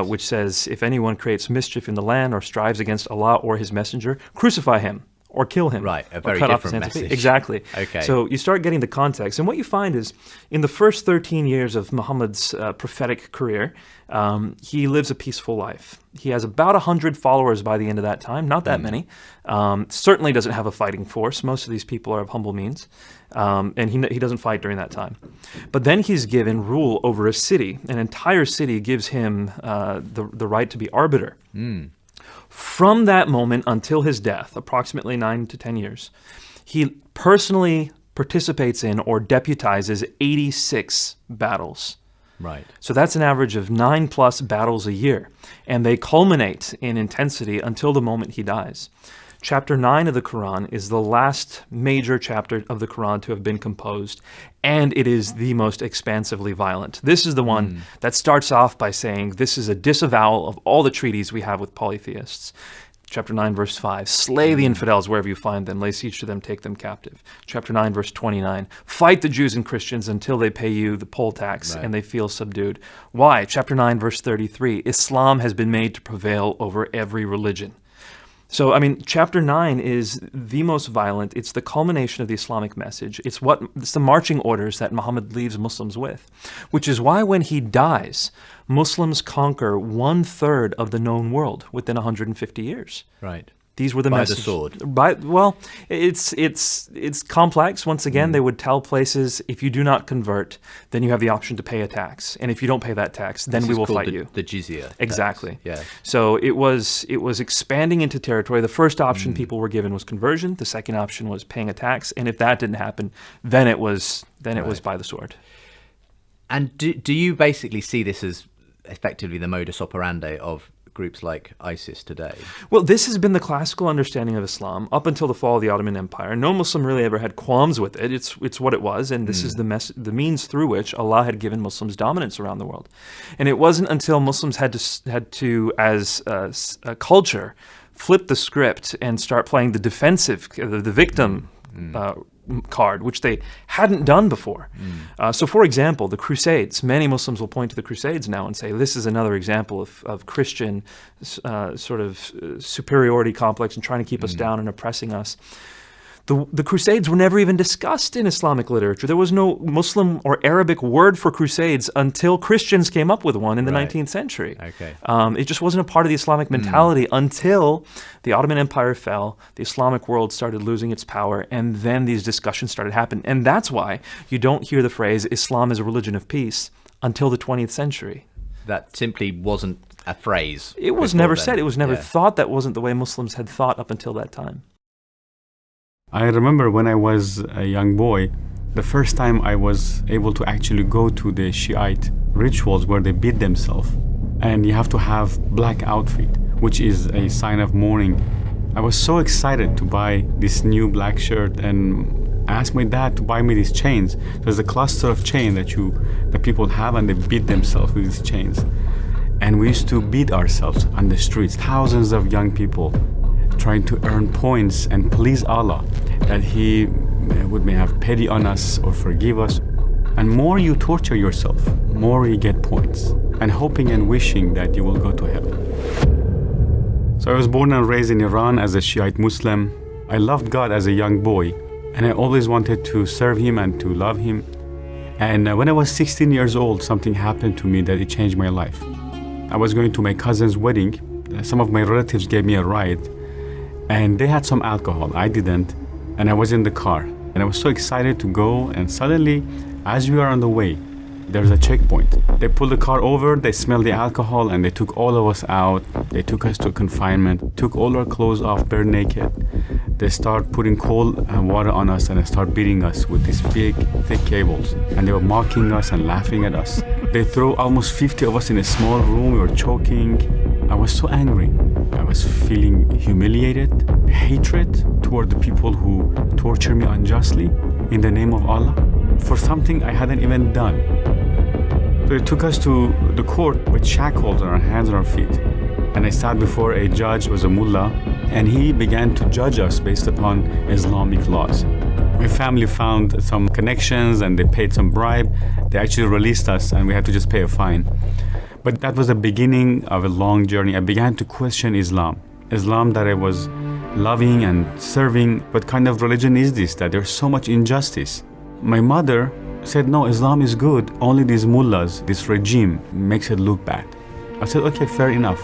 Speaker 2: which says, if anyone creates mischief in the land or strives against Allah or His messenger, crucify him or kill him.
Speaker 3: Right, a very
Speaker 2: cut off
Speaker 3: different
Speaker 2: his hands and feet.
Speaker 3: message.
Speaker 2: Exactly.
Speaker 3: Okay.
Speaker 2: So you start getting the context. And what you find is, in the first 13 years of Muhammad's prophetic career, he lives a peaceful life. He has about 100 followers by the end of that time, not that many. Certainly doesn't have a fighting force. Most of these people are of humble means. And he doesn't fight during that time. But then he's given rule over a city. An entire city gives him the right to be arbiter. From that moment until his death, approximately 9 to 10 years, he personally participates in or deputizes 86 battles.
Speaker 3: Right.
Speaker 2: So that's an average of 9+ battles a year, and they culminate in intensity until the moment he dies. Chapter 9 of the Quran is the last major chapter of the Quran to have been composed, and it is the most expansively violent. This is the one that starts off by saying, this is a disavowal of all the treaties we have with polytheists. Chapter 9, verse 5, slay the infidels wherever you find them, lay siege to them, take them captive. Chapter 9, verse 29, fight the Jews and Christians until they pay you the poll tax and they feel subdued. Why? Chapter 9, verse 33, Islam has been made to prevail over every religion. So, I mean, chapter 9 is the most violent. It's the culmination of the Islamic message. It's the marching orders that Muhammad leaves Muslims with, which is why when he dies, Muslims conquer 1/3 of the known world within 150 years.
Speaker 3: Right.
Speaker 2: These were the
Speaker 3: by
Speaker 2: messages.
Speaker 3: the sword.
Speaker 2: Well, it's complex. Once again, they would tell places, if you do not convert, then you have the option to pay a tax, and if you don't pay that tax, then
Speaker 3: This
Speaker 2: we
Speaker 3: is
Speaker 2: will
Speaker 3: called
Speaker 2: fight you.
Speaker 3: The jizya.
Speaker 2: Exactly.
Speaker 3: Yeah.
Speaker 2: So it was expanding into territory. The first option people were given was conversion. The second option was paying a tax, and if that didn't happen, then it was by the sword.
Speaker 3: And do you basically see this as effectively the modus operandi of groups like ISIS today?
Speaker 2: Well, this has been the classical understanding of Islam up until the fall of the Ottoman Empire. No Muslim really ever had qualms with it. It's what it was, and this is the means through which Allah had given Muslims dominance around the world. And it wasn't until Muslims had to as a culture, flip the script and start playing the defensive, the victim card, which they hadn't done before. So, for example, the Crusades. Many Muslims will point to the Crusades now and say, this is another example of Christian sort of superiority complex and trying to keep us down and oppressing us. The Crusades were never even discussed in Islamic literature. There was no Muslim or Arabic word for Crusades until Christians came up with one in the 19th century.
Speaker 3: Okay.
Speaker 2: It just wasn't a part of the Islamic mentality until the Ottoman Empire fell, the Islamic world started losing its power, and then these discussions started happening. And that's why you don't hear the phrase, Islam is a religion of peace, until the 20th century.
Speaker 3: That simply wasn't a phrase.
Speaker 2: It was never said. It was never thought. That wasn't the way Muslims had thought up until that time.
Speaker 4: I remember when I was a young boy, the first time I was able to actually go to the Shiite rituals where they beat themselves. And you have to have black outfit, which is a sign of mourning. I was so excited to buy this new black shirt and asked my dad to buy me these chains. There's a cluster of chains that people have, and they beat themselves with these chains. And we used to beat ourselves on the streets, thousands of young people trying to earn points and please Allah, that He may have pity on us or forgive us. And more you torture yourself, more you get points, and hoping and wishing that you will go to heaven. So I was born and raised in Iran as a Shiite Muslim. I loved God as a young boy, and I always wanted to serve Him and to love Him. And when I was 16 years old, something happened to me that it changed my life. I was going to my cousin's wedding. Some of my relatives gave me a ride, and they had some alcohol. I didn't, and I was in the car. And I was so excited to go, and suddenly, as we are on the way, there's a checkpoint. They pulled the car over, they smelled the alcohol, and they took all of us out. They took us to confinement, took all our clothes off, bare naked. They start putting cold water on us, and they start beating us with these big, thick cables. And they were mocking us and laughing at us. They threw almost 50 of us in a small room. We were choking. I was so angry. I was feeling humiliated, hatred toward the people who torture me unjustly in the name of Allah for something I hadn't even done. So they took us to the court with shackles on our hands and our feet. And I sat before a judge, was a mullah, and he began to judge us based upon Islamic laws. My family found some connections and they paid some bribe. They actually released us and we had to just pay a fine. But that was the beginning of a long journey. I began to question Islam. Islam that I was loving and serving. What kind of religion is this, that there's so much injustice? My mother said, no, Islam is good. Only these mullahs, this regime, makes it look bad. I said, okay, fair enough.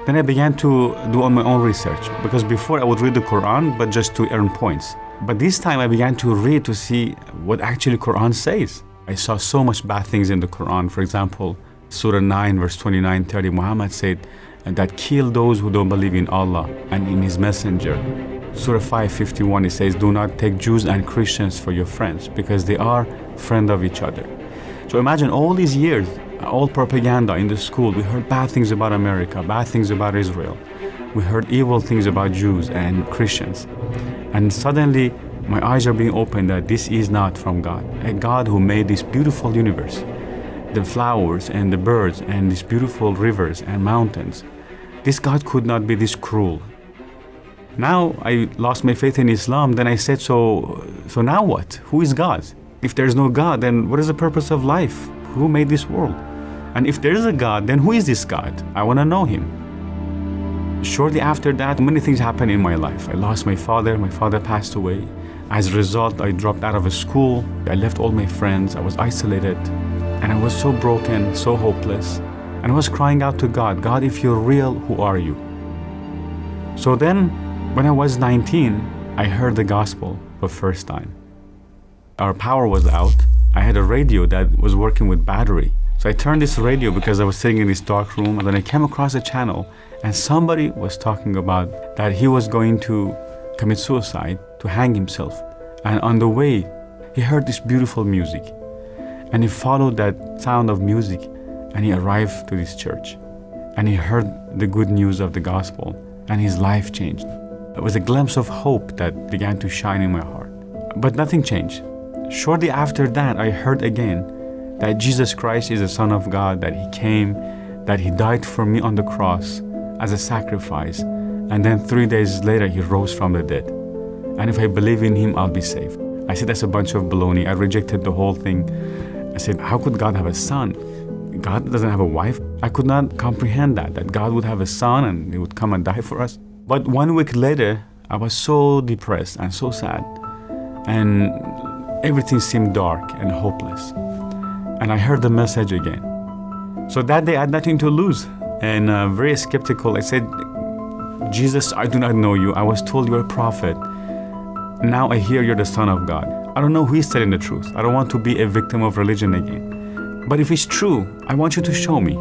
Speaker 4: Then I began to do my own research, because before I would read the Quran, but just to earn points. But this time I began to read to see what actually Quran says. I saw so much bad things in the Quran. For example, Surah 9, verse 29, 30, Muhammad said that kill those who don't believe in Allah and in His Messenger. Surah 5:51, it says, do not take Jews and Christians for your friends, because they are friends of each other. So imagine all these years, all propaganda in the school, we heard bad things about America, bad things about Israel. We heard evil things about Jews and Christians. And suddenly, my eyes are being opened that this is not from God. A God who made this beautiful universe, the flowers and the birds and these beautiful rivers and mountains. This God could not be this cruel. Now I lost my faith in Islam. Then I said, so now what? Who is God? If there's no God, then what is the purpose of life? Who made this world? And if there is a God, then who is this God? I want to know Him. Shortly after that, many things happened in my life. I lost my father passed away. As a result, I dropped out of a school. I left all my friends. I was isolated. And I was so broken, so hopeless. And I was crying out to God, God, if you're real, who are you? So then, when I was 19, I heard the gospel for the first time. Our power was out. I had a radio that was working with battery. So I turned this radio because I was sitting in this dark room, and then I came across a channel, and somebody was talking about that he was going to commit suicide, to hang himself. And on the way, he heard this beautiful music. And he followed that sound of music, and he arrived to this church. and he heard the good news of the gospel, and his life changed. It was a glimpse of hope that began to shine in my heart. But nothing changed. Shortly after that, I heard again that Jesus Christ is the Son of God, that he came, that he died for me on the cross as a sacrifice, and then 3 days later he rose from the dead. And if I believe in him, I'll be saved. I said that's a bunch of baloney. I rejected the whole thing. I said, how could God have a son? God doesn't have a wife. I could not comprehend that God would have a son and he would come and die for us. But 1 week later, I was so depressed and so sad, and everything seemed dark and hopeless. And I heard the message again. So that day I had nothing to lose, and very skeptical. I said, Jesus, I do not know you. I was told you're a prophet. Now I hear you're the Son of God. I don't know who is telling the truth. I don't want to be a victim of religion again. But if it's true, I want you to show me.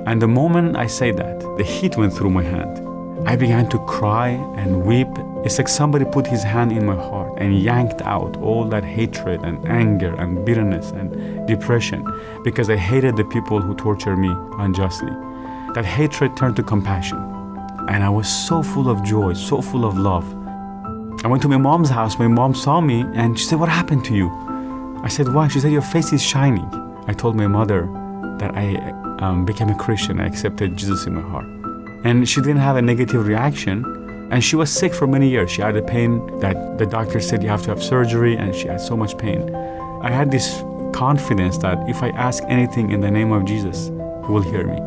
Speaker 4: And the moment I say that, the heat went through my hand. I began to cry and weep. It's like somebody put his hand in my heart and yanked out all that hatred and anger and bitterness and depression, because I hated the people who tortured me unjustly. That hatred turned to compassion. And I was so full of joy, so full of love. I went to my mom's house. My mom saw me and she said, what happened to you? I said, why? She said, your face is shining. I told my mother that I became a Christian. I accepted Jesus in my heart. And she didn't have a negative reaction. And she was sick for many years. She had a pain that the doctor said you have to have surgery, and she had so much pain. I had this confidence that if I ask anything in the name of Jesus, he will hear me.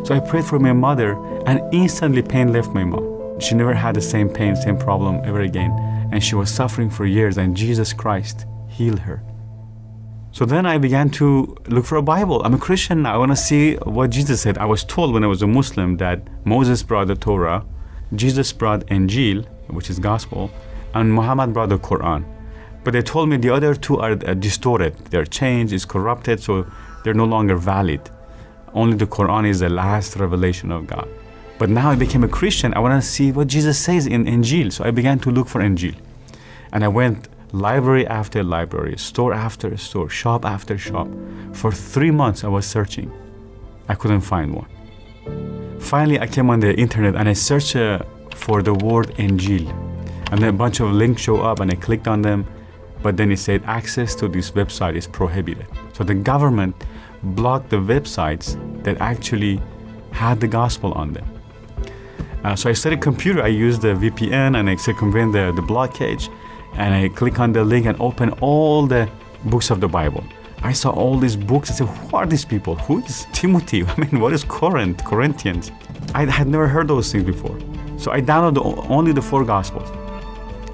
Speaker 4: So I prayed for my mother, and instantly pain left my mom. She never had the same pain, same problem ever again. And she was suffering for years, and Jesus Christ healed her. So then I began to look for a Bible. I'm a Christian now. I want to see what Jesus said. I was told when I was a Muslim that Moses brought the Torah, Jesus brought Injil, which is gospel, and Muhammad brought the Quran. But they told me the other two are distorted. They're changed, it's corrupted, so they're no longer valid. Only the Quran is the last revelation of God. But now I became a Christian. I want to see what Jesus says in Injil. So I began to look for Injil. And I went library after library, store after store, shop after shop. For 3 months I was searching. I couldn't find one. Finally, I came on the internet and I searched for the word Injil. And then a bunch of links show up and I clicked on them. But then it said access to this website is prohibited. So the government blocked the websites that actually had the gospel on them. So I studied computer. I used the VPN and I circumvent the blockage. And I click on the link and open all the books of the Bible. I saw all these books. I said, who are these people? Who is Timothy? I mean, what is Corinthians? I had never heard those things before. So I downloaded only the 4 Gospels.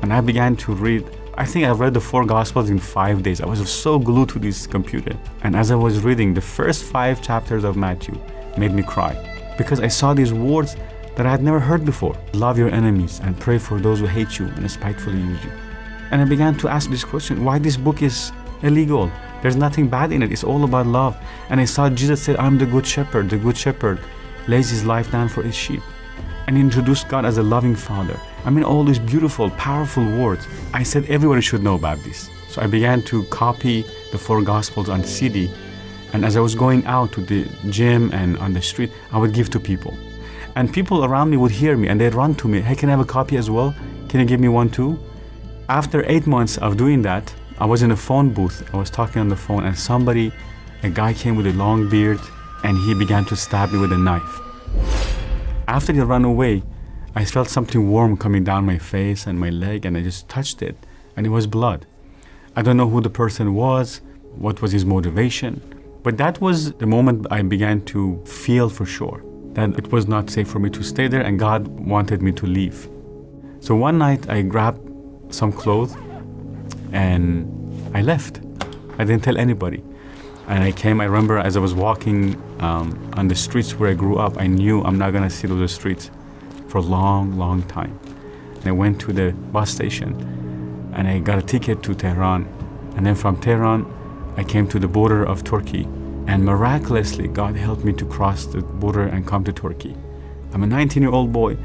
Speaker 4: And I began to read. I think I read the 4 Gospels in 5 days. I was so glued to this computer. And as I was reading, the first 5 chapters of Matthew made me cry. Because I saw these words that I had never heard before. Love your enemies and pray for those who hate you and spitefully use you. And I began to ask this question, why this book is illegal? There's nothing bad in it. It's all about love. And I saw Jesus said, I'm the good shepherd. The good shepherd lays his life down for his sheep. And he introduced God as a loving father. I mean, all these beautiful, powerful words. I said everybody should know about this. So I began to copy the 4 Gospels on CD. And as I was going out to the gym and on the street, I would give to people. And people around me would hear me and they'd run to me. Hey, can I have a copy as well? Can you give me one too? After 8 months of doing that, I was in a phone booth. I was talking on the phone and a guy came with a long beard and he began to stab me with a knife. After he ran away, I felt something warm coming down my face and my leg, and I just touched it and it was blood. I don't know who the person was, what was his motivation, but that was the moment I began to feel for sure that it was not safe for me to stay there and God wanted me to leave. So one night I grabbed some clothes and I left. I didn't tell anybody. And I remember as I was walking on the streets where I grew up, I knew I'm not gonna see those streets for a long, long time. And I went to the bus station and I got a ticket to Tehran. And then from Tehran, I came to the border of Turkey. And miraculously, God helped me to cross the border and come to Turkey. I'm a 19-year-old boy.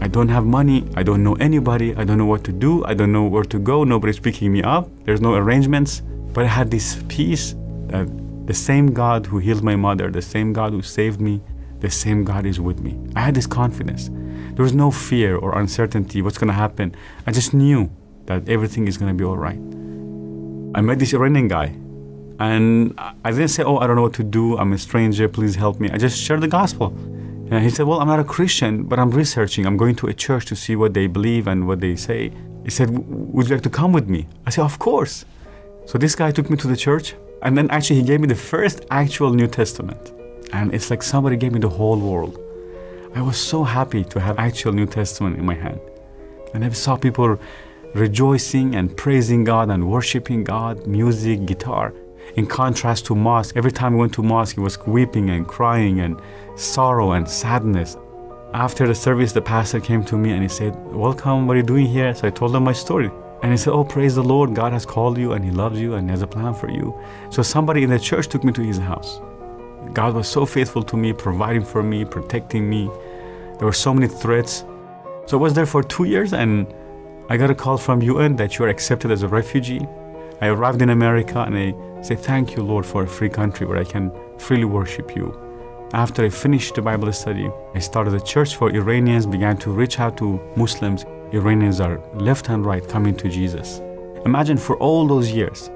Speaker 4: I don't have money. I don't know anybody. I don't know what to do. I don't know where to go. Nobody's picking me up. There's no arrangements. But I had this peace that the same God who healed my mother, the same God who saved me, the same God is with me. I had this confidence. There was no fear or uncertainty, what's going to happen. I just knew that everything is going to be all right. I met this Iranian guy, and I didn't say, oh, I don't know what to do, I'm a stranger, please help me. I just shared the gospel. And he said, well, I'm not a Christian, but I'm researching. I'm going to a church to see what they believe and what they say. He said, would you like to come with me? I said, of course. So this guy took me to the church, and then actually he gave me the first actual New Testament. And it's like somebody gave me the whole world. I was so happy to have actual New Testament in my hand. And I saw people rejoicing and praising God and worshiping God, music, guitar. In contrast to mosque, every time we went to mosque, he was weeping and crying and sorrow and sadness. After the service, the pastor came to me and he said, welcome, what are you doing here? So I told him my story. And he said, oh, praise the Lord, God has called you and he loves you and he has a plan for you. So somebody in the church took me to his house. God was so faithful to me, providing for me, protecting me. There were so many threats. So I was there for 2 years, and I got a call from UN that you are accepted as a refugee. I arrived in America and I said, thank you, Lord, for a free country where I can freely worship you. After I finished the Bible study, I started a church for Iranians, began to reach out to Muslims. Iranians are left and right coming to Jesus. Imagine for all those years,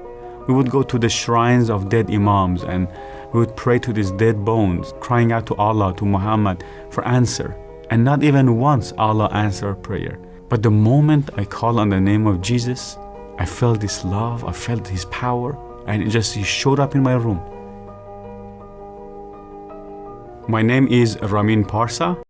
Speaker 4: we would go to the shrines of dead imams and we would pray to these dead bones, crying out to Allah, to Muhammad for answer. And not even once Allah answered our prayer. But the moment I called on the name of Jesus, I felt this love, I felt his power, and he showed up in my room. My name is Ramin Parsa.